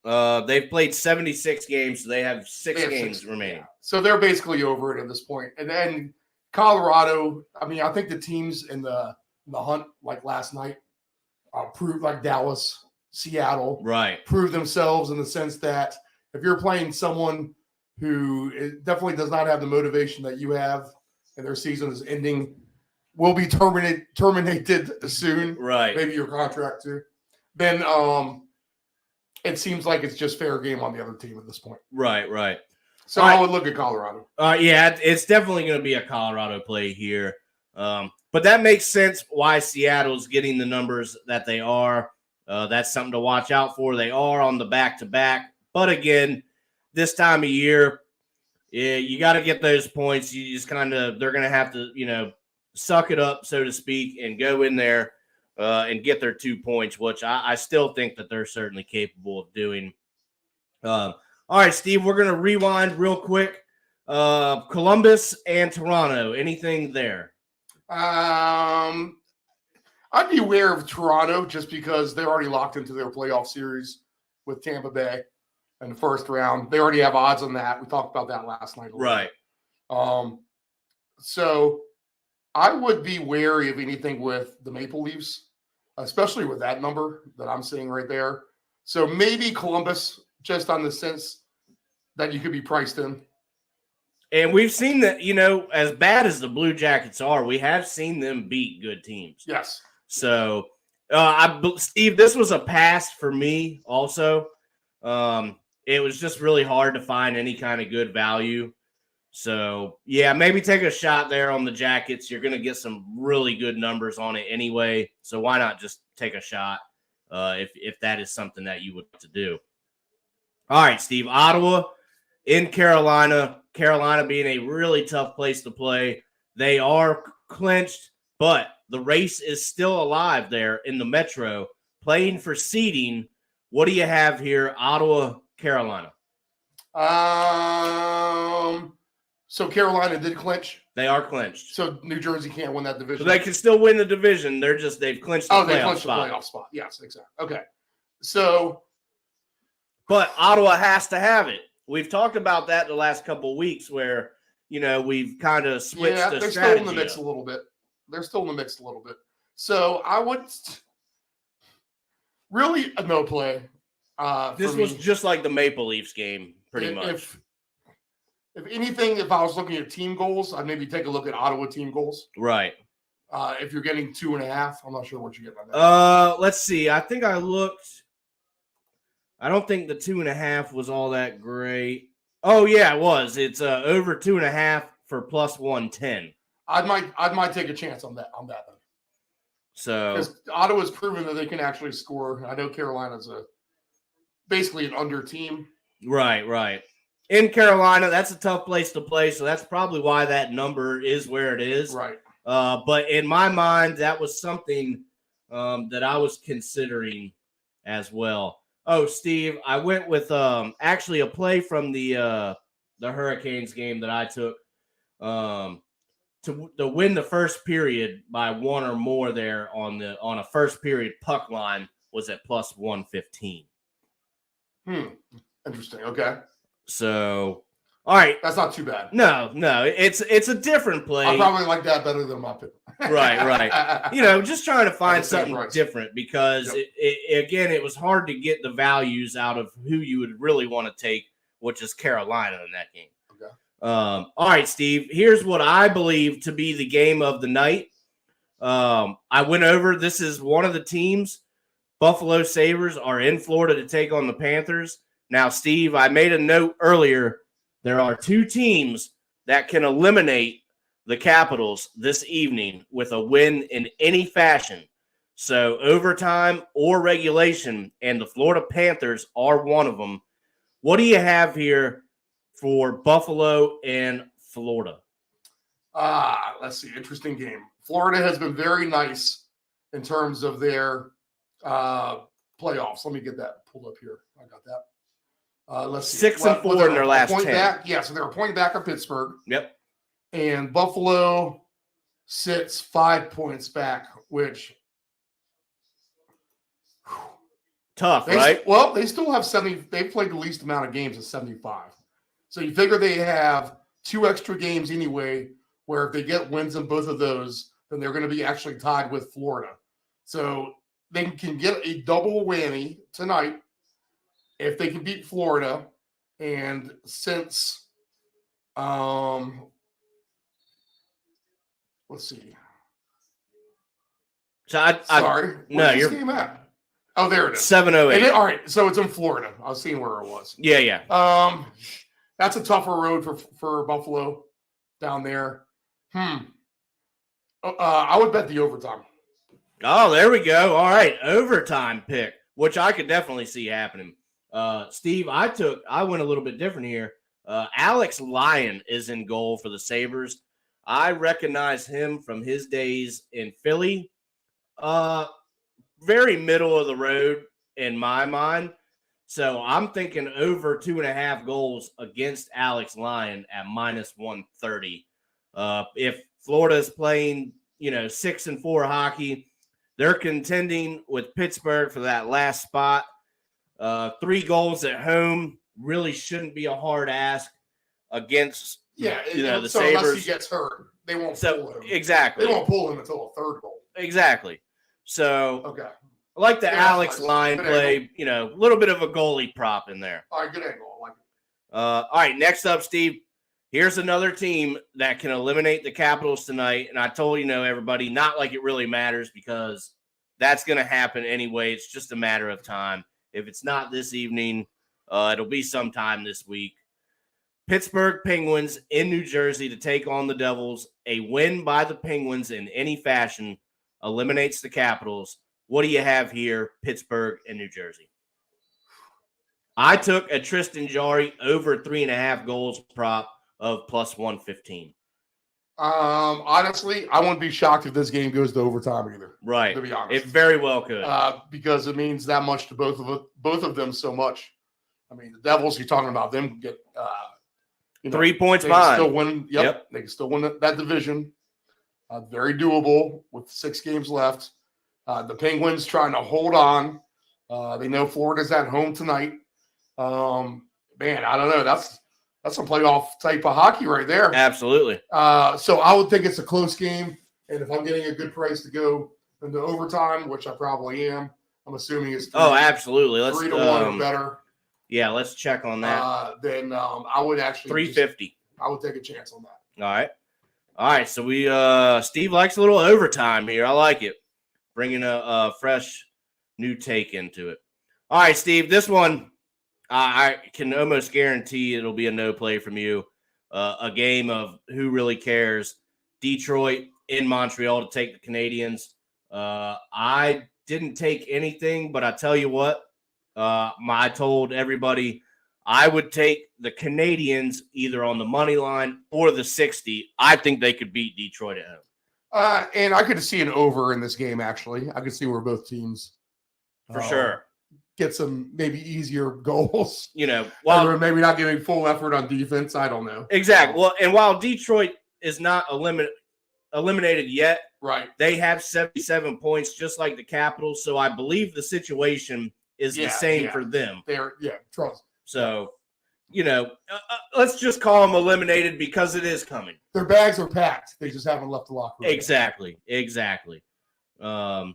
They've played 76 games, so they have 6 games remaining. Yeah. So they're basically over it at this point. And then Colorado, I mean, I think the teams in the hunt like last night proved, like Dallas, Seattle, right, prove themselves in the sense that if you're playing someone who definitely does not have the motivation that you have and their season is ending, will be terminated soon, right? Maybe your contract too. Then it seems like it's just fair game on the other team at this point. Right. So I would look at Colorado. Yeah, it's definitely going to be a Colorado play here. But that makes sense why Seattle's getting the numbers that they are. That's something to watch out for. They are on the back-to-back. But again, this time of year, you got to get those points. You just they're going to have to, suck it up, so to speak, and go in there and get their 2 points, which I still think that they're certainly capable of doing. All right, Steve, we're going to rewind real quick. Columbus and Toronto, anything there? I'd be aware of Toronto just because they're already locked into their playoff series with Tampa Bay in the first round. They already have odds on that. We talked about that last night. Right. So I would be wary of anything with the Maple Leafs, especially with that number that I'm seeing right there. So maybe Columbus, just on the sense that you could be priced in. And we've seen that, as bad as the Blue Jackets are, we have seen them beat good teams. Yes. So, Steve, this was a pass for me also. It was just really hard to find any kind of good value. So, yeah, maybe take a shot there on the Jackets. You're going to get some really good numbers on it anyway. So why not just take a shot if that is something that you would like to do. All right, Steve, Ottawa in Carolina. Carolina being a really tough place to play. They are clinched, but the race is still alive there in the Metro, playing for seeding. What do you have here, Ottawa, Carolina? So Carolina did clinch. They are clinched. So New Jersey can't win that division. So they can still win the division. They've clinched the they playoff clinched spot. the playoff spot. Yes, exactly. Okay. So, but Ottawa has to have it. We've talked about that the last couple of weeks where, we've kind of switched the they're strategy. Still in the mix a little bit. They're still in the mix a little bit. So I would really a no play. This was just like the Maple Leafs game, pretty much. If anything, if I was looking at team goals, I'd maybe take a look at Ottawa team goals. Right. If you're getting 2.5, I'm not sure what you get on that. Let's see. I think I looked. I don't think the 2.5 was all that great. Oh yeah, it was. It's over 2.5 for plus 110. I might take a chance on that then. So because Ottawa's proven that they can actually score. I know Carolina's basically an under team. Right. In Carolina, that's a tough place to play, so that's probably why that number is where it is. Right. But in my mind, that was something that I was considering as well. Oh, Steve, I went with actually a play from the Hurricanes game that I took to win the first period by one or more there on a first period puck line was at plus 115. Interesting. Okay. So, all right. That's not too bad. No. It's a different play. I probably like that better than my pick. Right. Just trying to find something different because it was hard to get the values out of who you would really want to take, which is Carolina in that game. Okay. All right, Steve. Here's what I believe to be the game of the night. I went over. This is one of the teams. Buffalo Sabres are in Florida to take on the Panthers. Now, Steve, I made a note earlier. There are two teams that can eliminate the Capitals this evening with a win in any fashion. So overtime or regulation, and the Florida Panthers are one of them. What do you have here for Buffalo and Florida? Let's see. Interesting game. Florida has been very nice in terms of their playoffs. Let me get that pulled up here. I got that. Let's see. 6-4 in their last 10. Yeah, so they're a point back of Pittsburgh. Yep. And Buffalo sits 5 points back, which tough, right? Well, they still have 70. They've played the least amount of games at 75. So you figure they have 2 extra games anyway, where if they get wins in both of those, then they're going to be actually tied with Florida. So they can get a double whammy tonight if they can beat Florida. And since let's see. So Sorry. No, you're game at? Oh, there it is. 708. All right, so it's in Florida. I was seeing where it was. Yeah. That's a tougher road for Buffalo down there. I would bet the overtime. Oh, there we go. All right, overtime pick. which I could definitely see happening. Steve, I went a little bit different here. Alex Lyon is in goal for the Sabres. I recognize him from his days in Philly. Very middle of the road in my mind. So I'm thinking over 2.5 goals against Alex Lyon at -130. If Florida's playing, 6-4 hockey, they're contending with Pittsburgh for that last spot. 3 goals at home really shouldn't be a hard ask against the so Sabres. Unless he gets hurt, they won't pull him. Exactly. They won't pull him until a third goal. Exactly. So Okay. I like the Alex nice. Lyon Good play, a little bit of a goalie prop in there. All right, good angle. I like it. All right, next up, Steve. Here's another team that can eliminate the Capitals tonight. And I told everybody, not like it really matters because that's going to happen anyway. It's just a matter of time. If it's not this evening, it'll be sometime this week. Pittsburgh Penguins in New Jersey to take on the Devils. A win by the Penguins in any fashion eliminates the Capitals. What do you have here, Pittsburgh and New Jersey? I took a Tristan Jarry over 3.5 goals prop of +115. Honestly, I wouldn't be shocked if this game goes to overtime either. Right. To be honest, It very well could. Because it means that much to both of them so much. I mean, the Devils, you're talking about them get 3 points they can behind. still win. Yep, they can still win that division. Very doable with 6 games left. The Penguins trying to hold on. They know Florida's at home tonight. Man, I don't know. That's some playoff type of hockey right there. Absolutely. So I would think it's a close game. And if I'm getting a good price to go into overtime, which I probably am, I'm assuming it's 3, absolutely. Let's 3-1 or better. Yeah, let's check on that. Then I would actually 350. I would take a chance on that. All right. So we Steve likes a little overtime here. I like it. Bringing a fresh new take into it. All right, Steve, this one I can almost guarantee it'll be a no play from you. A game of who really cares. Detroit in Montreal to take the Canadians. I didn't take anything, but I tell you what, I told everybody I would take the Canadians either on the money line or the 60. I think they could beat Detroit at home. And I could see an over in this game, actually. I could see where both teams For sure. Get some maybe easier goals. While maybe not giving full effort on defense. I don't know. Exactly. Well, and while Detroit is not eliminated yet, right? They have 77 points, just like the Capitals. So I believe the situation is the same for them. Trust. So, let's just call them eliminated because it is coming. Their bags are packed. They just haven't left the locker room. Exactly. All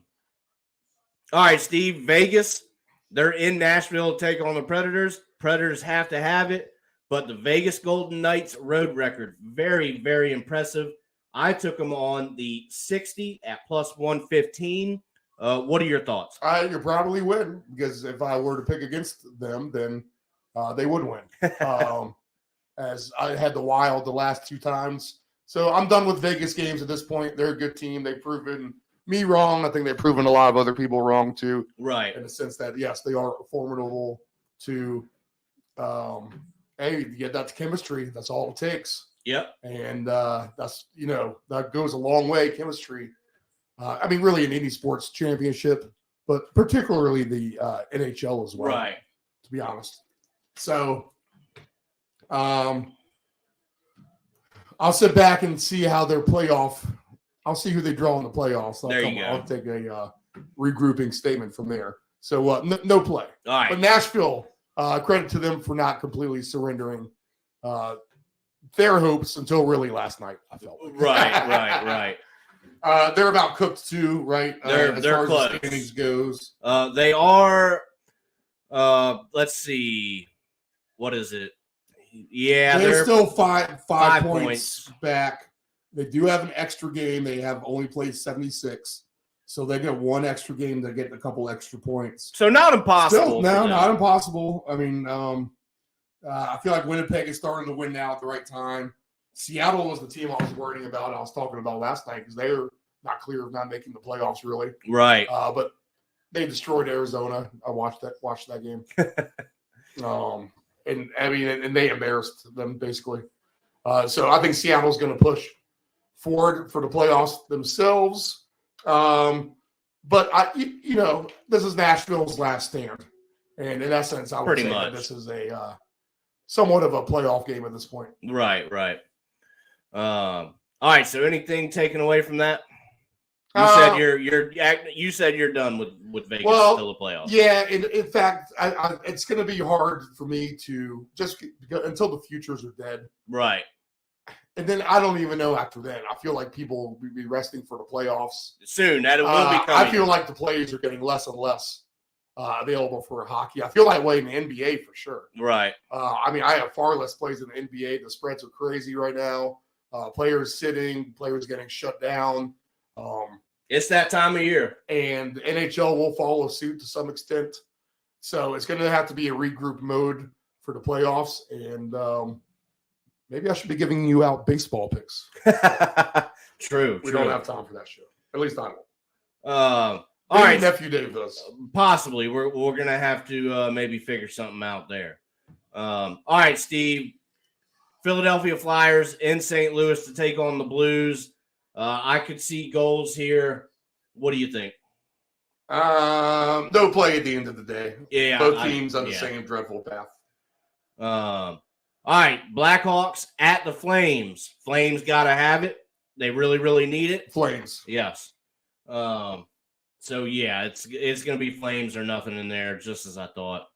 right, Steve, Vegas. They're in Nashville to take on the Predators. Predators have to have it, but the Vegas Golden Knights road record, very, very impressive. I took them on the 60 at +115. What are your thoughts? You probably win because if I were to pick against them, then they would win. As I had the Wild the last 2 times. So I'm done with Vegas games at this point. They're a good team. They've proven me wrong. I think they've proven a lot of other people wrong too. Right. In the sense that, yes, they are formidable to, that's chemistry. That's all it takes. Yep. And that's, that goes a long way, chemistry. Really in any sports championship, but particularly the NHL as well. Right. To be honest. So I'll sit back and see how their playoff. I'll see who they draw in the playoffs. I'll take a regrouping statement from there. So no play. All right. But Nashville, credit to them for not completely surrendering their hopes until really last night, I felt like. Right. They're about cooked too, right? They're as close. The standings goes. They are. Let's see. What is it? Yeah, they're still five points back. They do have an extra game. They have only played 76, so they get 1 extra game to get a couple extra points. So not impossible. Not impossible. I feel like Winnipeg is starting to win now at the right time. Seattle was the team I was worrying about. I was talking about last night because they're not clear of not making the playoffs really. Right. But they destroyed Arizona. I watched that game. And they embarrassed them basically. So I think Seattle's going to push forward for the playoffs themselves. But this is Nashville's last stand, and in essence, I would say that this is a somewhat of a playoff game at this point. Right. All right. So anything taken away from that? You said you're done with Vegas till the playoffs. Yeah, in fact, it's going to be hard for me to just until the futures are dead. Right. And then I don't even know after then. I feel like people will be resting for the playoffs soon. That it will be coming. I feel like the plays are getting less and less available for hockey. I feel that way in the NBA for sure. Right. I have far less plays in the NBA. The spreads are crazy right now. Players sitting, players getting shut down. It's that time of year. And the NHL will follow suit to some extent. So it's going to have to be a regroup mode for the playoffs. And maybe I should be giving you out baseball picks. True. We don't have time for that show. At least I don't. All right. Nephew Dave does. Possibly. We're going to have to maybe figure something out there. All right, Steve. Philadelphia Flyers in St. Louis to take on the Blues. I could see goals here. What do you think? No play at the end of the day. Yeah, both teams on the same dreadful path. All right, Blackhawks at the Flames. Flames got to have it. They really, really need it. Flames. Yes. So yeah, it's going to be Flames or nothing in there, just as I thought.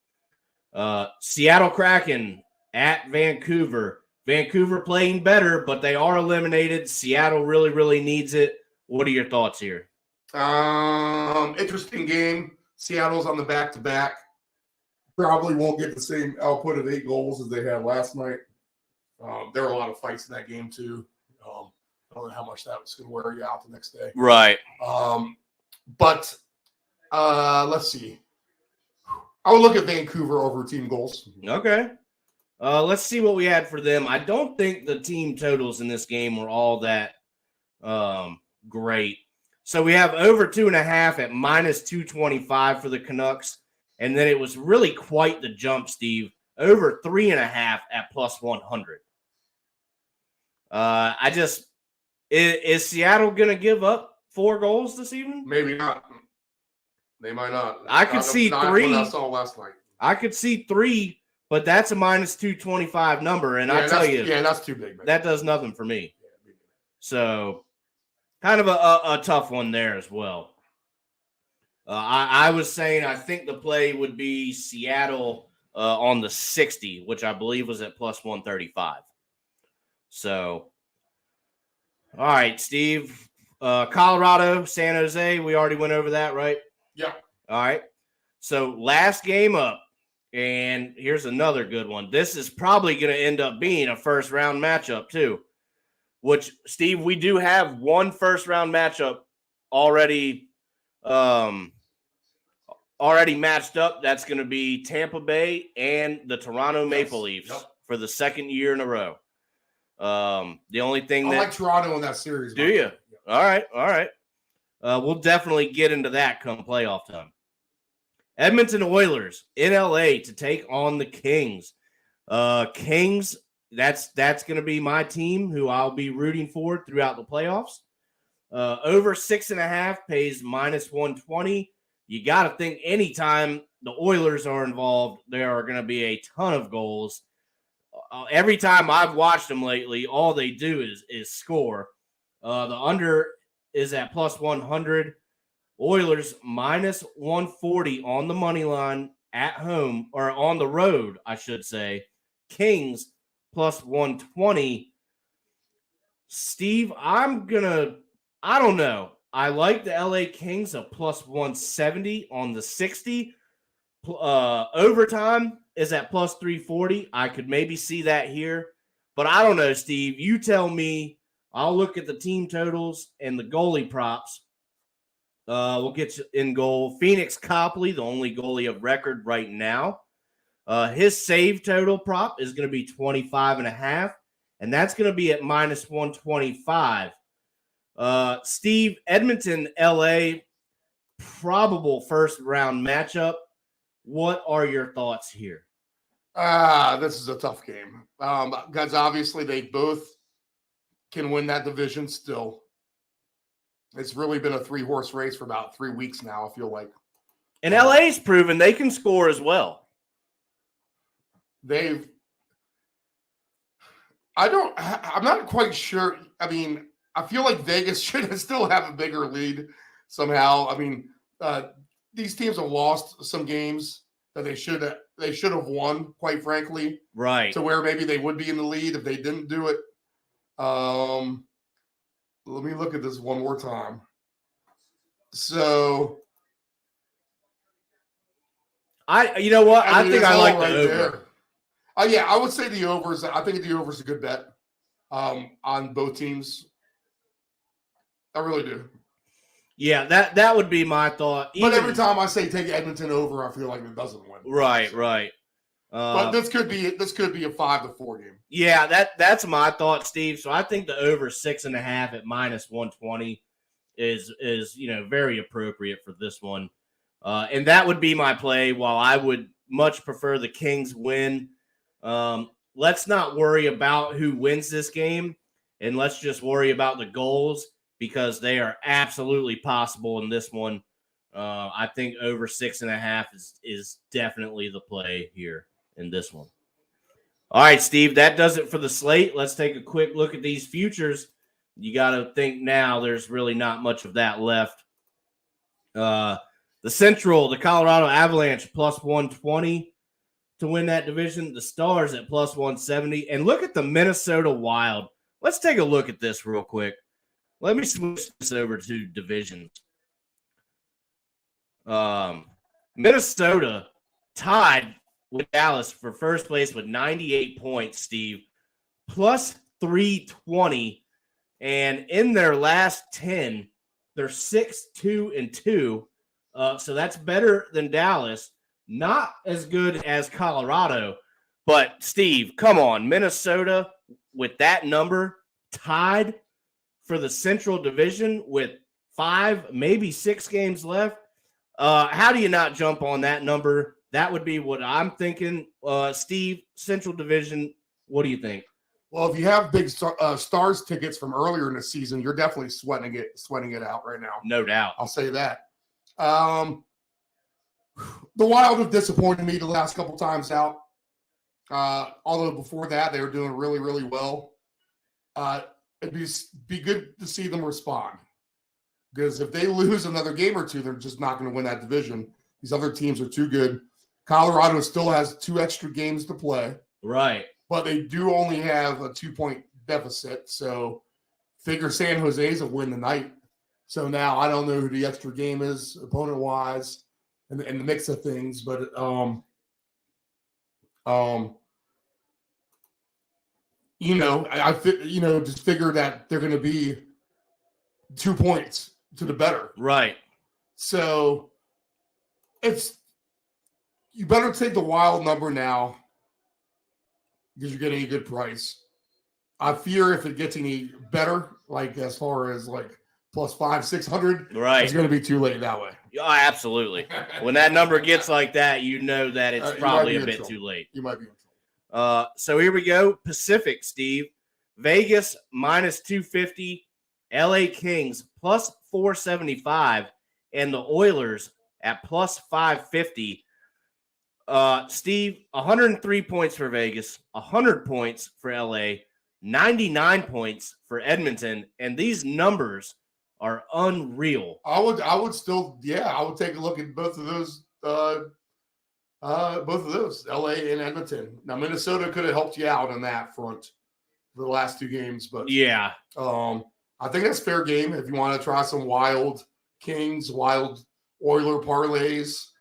Seattle Kraken at Vancouver. Vancouver playing better, but they are eliminated. Seattle really, really needs it. What are your thoughts here? Interesting game. Seattle's on the back-to-back. Probably won't get the same output of 8 goals as they had last night. There were a lot of fights in that game, too. I don't know how much that was going to wear you out the next day. Right. But let's see. I would look at Vancouver over team goals. Okay. Let's see what we had for them. I don't think the team totals in this game were all that great. So we have over 2.5 at minus 225 for the Canucks. And then it was really quite the jump, Steve. Over 3.5 at plus 100. Is Seattle going to give up 4 goals this evening? Maybe not. They might not. I could see 3. I saw last night. I could see 3. But that's a minus 225 number, and I tell you, that's too big. Man. That does nothing for me. So, kind of a tough one there as well. I was saying I think the play would be Seattle on the 60, which I believe was at plus 135. So, all right, Steve. Colorado, San Jose, we already went over that, right? Yeah. All right. So, last game up. And here's another good one. This is probably going to end up being a first-round matchup, too. Which, Steve, we do have one first-round matchup already matched up. That's going to be Tampa Bay and the Toronto Maple Leafs for the second year in a row. The only thing I like Toronto in that series. Do you? Yeah. All right. We'll definitely get into that come playoff time. Edmonton Oilers in LA to take on the Kings. Kings, that's going to be my team who I'll be rooting for throughout the playoffs. Over 6.5 pays minus 120. You got to think anytime the Oilers are involved, there are going to be a ton of goals. Every time I've watched them lately, all they do is score. The under is at plus 100. Oilers minus 140 on the money line at home, or on the road, I should say. Kings plus 120. Steve, I don't know. I like the LA Kings of plus 170 on the 60. Overtime is at plus 340. I could maybe see that here, but I don't know, Steve. You tell me. I'll look at the team totals and the goalie props. We'll get you in goal. Phoenix Copley, the only goalie of record right now. His save total prop is going to be 25.5, and that's going to be at minus 125. Steve, Edmonton, LA, probable first round matchup. What are your thoughts here? This is a tough game. Because obviously they both can win that division still. It's really been a 3-horse race for about 3 weeks now, I feel like. And LA's proven they can score as well. I'm not quite sure. I mean, I feel like Vegas should still have a bigger lead somehow. I mean, these teams have lost some games that they should have won, quite frankly. Right. To where maybe they would be in the lead if they didn't do it. Let me look at this one more time. So you know what? I mean, think it's I all like right the over. there. Yeah, I would say the overs. I think the over is a good bet on both teams. I really do. Yeah, that would be my thought. But every time I say take Edmonton over, I feel like it doesn't win. Right, right. But this could be a 5-4 game. Yeah, that's my thought, Steve. So I think the over 6.5 at -120 is very appropriate for this one. And that would be my play. While I would much prefer the Kings win, let's not worry about who wins this game, and let's just worry about the goals because they are absolutely possible in this one. I think over 6.5 is definitely the play here in this one. All right, Steve, that does it for the slate. Let's take a quick look at these futures. You got to think now there's really not much of that left. The Central, the Colorado Avalanche +120 to win that division. The Stars at +170. And look at the Minnesota Wild. Let's take a look at this real quick. Let me switch this over to divisions. Minnesota tied with Dallas for first place with 98 points, Steve, +320. And in their last 10, they're 6-2-2. So that's better than Dallas. Not as good as Colorado. But, Steve, come on. Minnesota, with that number, tied for the Central Division with 5, maybe 6 games left. How do you not jump on that number? That would be what I'm thinking. Steve, Central Division, what do you think? Well, if you have big Stars tickets from earlier in the season, you're definitely sweating it out right now. No doubt. I'll say that. The Wild have disappointed me the last couple times out. Although before that, they were doing really, really well. It'd be good to see them respond. Because if they lose another game or two, they're just not going to win that division. These other teams are too good. Colorado still has 2 extra games to play. Right. But they do only have a 2-point deficit. So figure San Jose's a win tonight. So now I don't know who the extra game is opponent-wise and the mix of things. But just figure that they're going to be 2 points to the better. Right. So you better take the Wild number now because you're getting a good price. I fear if it gets any better, like as far as like +500, 600, right, it's going to be too late that way. Yeah, absolutely. When that number gets like that, you know that it's probably a bit too late. You might be in trouble. So here we go. Pacific, Steve. Vegas -250. LA Kings +475. And the Oilers at +550. Steve, 103 points for Vegas, 100 points for LA, 99 points for Edmonton, and these numbers are unreal. I would take a look at both of those. LA and Edmonton. Now Minnesota could have helped you out on that front for the last 2 games, but yeah, I think that's fair game if you want to try some Wild Kings, Wild Oiler parlays.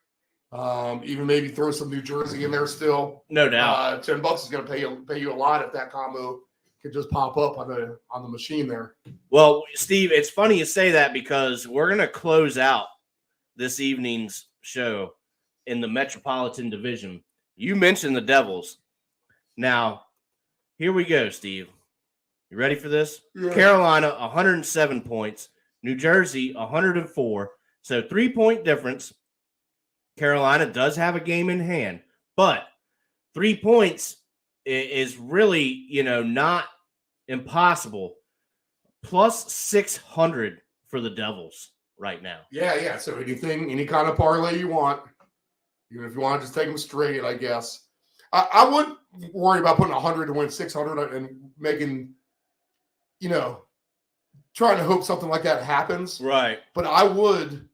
Even maybe throw some New Jersey in there still. No doubt. $10 is going to pay you a lot if that combo could just pop up on the machine there. Well, Steve, it's funny you say that because we're going to close out this evening's show in the Metropolitan Division. You mentioned the Devils. Now, here we go, Steve. You ready for this? Yeah. Carolina, 107 points. New Jersey, 104. So 3-point difference. Carolina does have a game in hand, but 3 points is really, not impossible. Plus 600 for the Devils right now. Yeah. So any kind of parlay you want, even if you want to just take them straight, I guess. I wouldn't worry about putting 100 to win 600 and making, trying to hope something like that happens. Right. But I would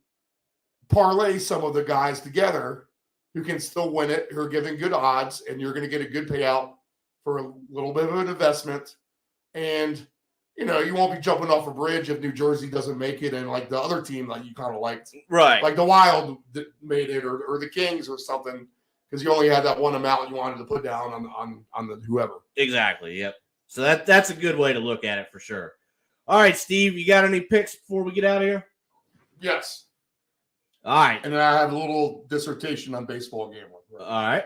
parlay some of the guys together who can still win it, who are giving good odds, and you're going to get a good payout for a little bit of an investment. And, you won't be jumping off a bridge if New Jersey doesn't make it and like the other team that you kind of liked. Right. Like the Wild that made it or the Kings or something because you only had that one amount you wanted to put down on the whoever. Exactly, yep. So that's a good way to look at it for sure. All right, Steve, you got any picks before we get out of here? Yes. All right. And then I have a little dissertation on baseball gambling. Right. All right.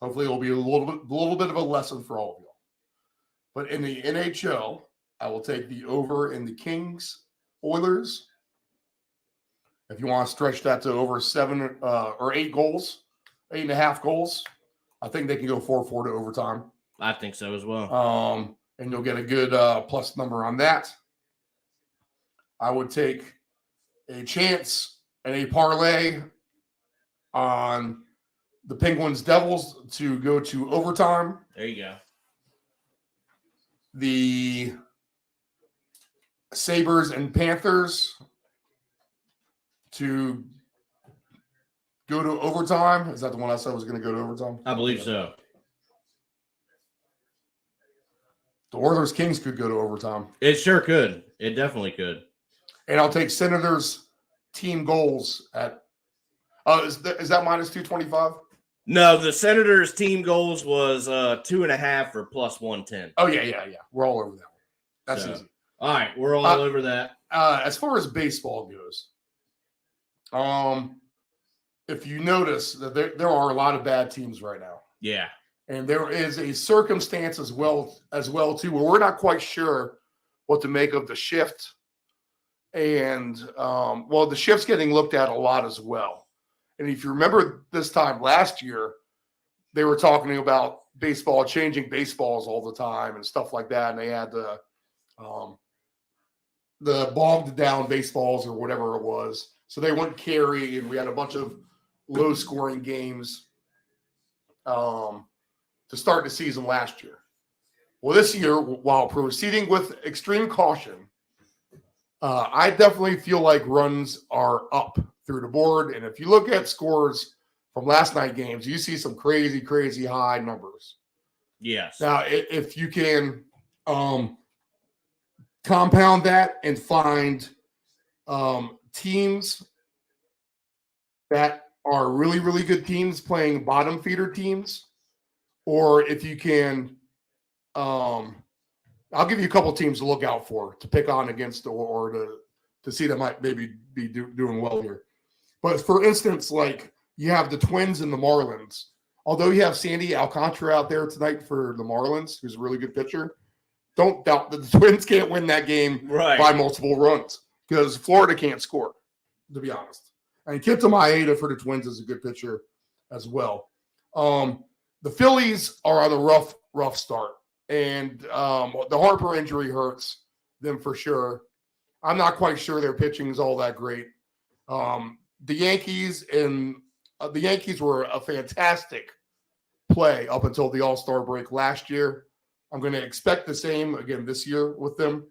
Hopefully it'll be a little bit of a lesson for all of y'all. But in the NHL, I will take the over in the Kings Oilers. If you want to stretch that to over 7 or 8 goals, 8.5 goals, I think they can go 4-4 to overtime. I think so as well. And you'll get a good plus number on that. I would take a chance and a parlay on the Penguins Devils to go to overtime. There you go. The Sabres and Panthers to go to overtime. Is that the one I said was going to go to overtime? I believe so. The Oilers Kings could go to overtime. It sure could. It definitely could. And I'll take Senators team goals at is that minus 225? No, the Senators team goals was 2.5 or plus 110. Oh yeah. We're all over that one. That's So, easy. All right, we're all over that. As far as baseball goes, if you notice that there are a lot of bad teams right now. Yeah. And there is a circumstance as well too, where we're not quite sure what to make of the shift. And the shift's getting looked at a lot as well. And if you remember this time last year, they were talking about baseball changing baseballs all the time and stuff like that. And they had the bogged down baseballs or whatever it was. So they wouldn't carry, and we had a bunch of low scoring games to start the season last year. Well, this year, while proceeding with extreme caution, I definitely feel like runs are up through the board. And if you look at scores from last night games, you see some crazy, crazy high numbers. Yes. Now, if you can compound that and find teams that are really, really good teams playing bottom feeder teams, or if you can, I'll give you a couple teams to look out for, to pick on against, or to see that might maybe be doing well here. But for instance, like you have the Twins and the Marlins. Although you have Sandy Alcantara out there tonight for the Marlins, who's a really good pitcher, don't doubt that the Twins can't win that game by multiple runs because Florida can't score, to be honest. And Kenta Maeda for the Twins is a good pitcher as well. The Phillies are on a rough start. And the Harper injury hurts them for sure. I'm not quite sure their pitching is all that great. The Yankees were a fantastic play up until the All-Star break last year. I'm going to expect the same again this year with them.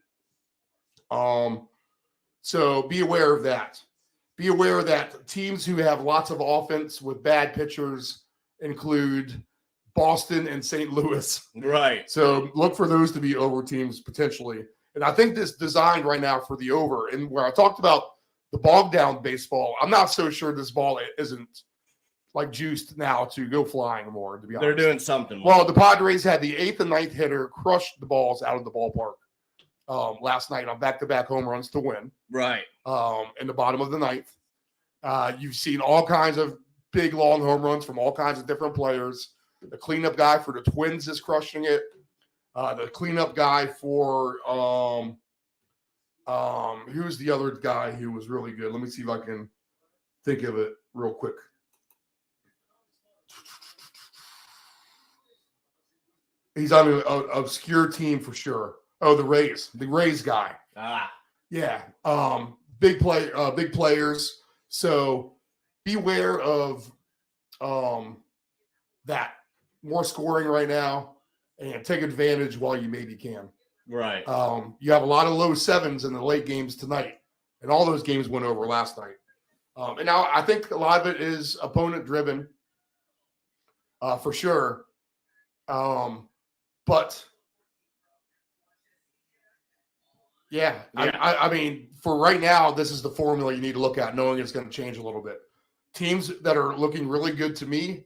So be aware of that. Be aware that teams who have lots of offense with bad pitchers include Boston and St. Louis. Right. So look for those to be over teams potentially. And I think this designed right now for the over. And where I talked about the bogged down baseball, I'm not so sure this ball isn't like juiced now to go flying more, to be honest. They're doing something. Well, the Padres had the 8th and 9th hitter crush the balls out of the ballpark last night on back-to-back home runs to win. Right. In the bottom of the 9th. You've seen all kinds of big, long home runs from all kinds of different players. The cleanup guy for the Twins is crushing it. The cleanup guy for Who's the other guy who was really good? Let me see if I can think of it real quick. He's on an obscure team for sure. Oh, the Rays guy. Yeah. Big players. So beware of that. More scoring right now, and take advantage while you maybe can. Right. You have a lot of low sevens in the late games tonight, and all those games went over last night. And now I think a lot of it is opponent driven, for sure. But yeah. I mean, for right now, this is the formula you need to look at, knowing it's going to change a little bit. Teams that are looking really good to me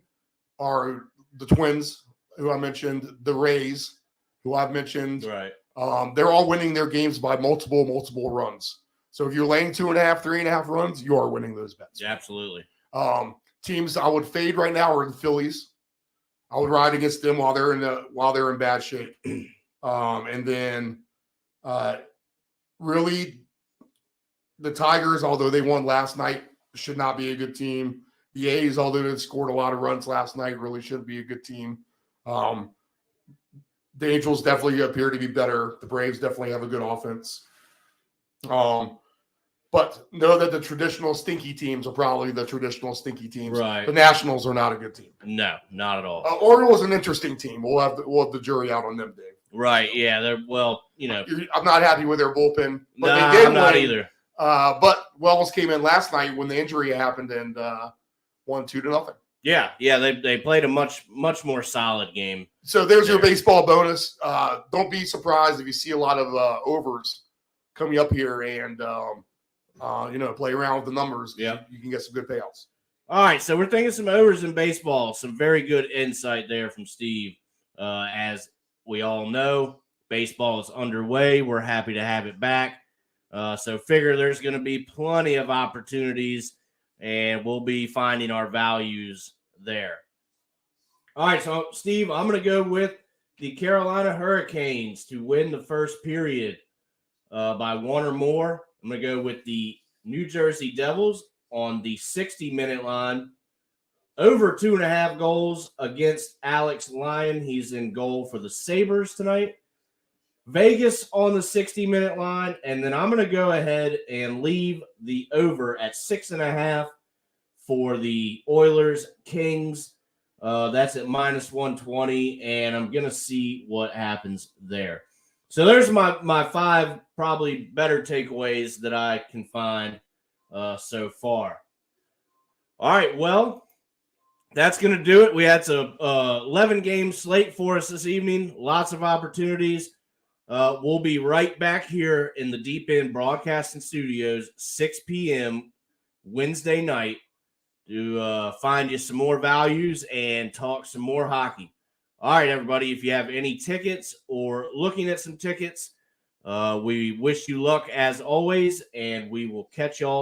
are the Twins, who I mentioned, the Rays, who I've mentioned. Right. They're all winning their games by multiple runs. So if you're laying 2.5, 3.5 runs, you are winning those bets. Yeah, absolutely. Teams I would fade right now are the Phillies. I would ride against them while they're in bad shape. And then really the Tigers, although they won last night, should not be a good team. The A's, although they scored a lot of runs last night, really should be a good team. The Angels definitely appear to be better. The Braves definitely have a good offense. But know that the traditional stinky teams are probably the traditional stinky teams. Right. The Nationals are not a good team. No, not at all. Orioles an interesting team. We'll have the jury out on them, Dave. Right. Yeah. I'm not happy with their bullpen. But Nah, they did I'm not win. either. But Wells came in last night when the injury happened and won 2-0. Yeah. They played a much more solid game. So there's your baseball bonus. Don't be surprised if you see a lot of overs coming up here and play around with the numbers. Yeah, you can get some good payouts. All right, so we're thinking some overs in baseball. Some very good insight there from Steve. As we all know, baseball is underway. We're happy to have it back. So figure there's going to be plenty of opportunities, and we'll be finding our values there. All right, so Steve, I'm going to go with the Carolina Hurricanes to win the first period by one or more. I'm going to go with the New Jersey Devils on the 60-minute line. Over 2.5 goals against Alex Lyon. He's in goal for the Sabres tonight. Vegas on the 60-minute line. And then I'm going to go ahead and leave the over at 6.5 for the Oilers Kings. That's at -120. And I'm going to see what happens there. So there's my 5 probably better takeaways that I can find so far. All right, well, that's going to do it. We had some 11-game slate for us this evening. Lots of opportunities. We'll be right back here in the Deep End Broadcasting Studios, 6 p.m. Wednesday night to find you some more values and talk some more hockey. All right, everybody, if you have any tickets or looking at some tickets, we wish you luck as always, and we will catch y'all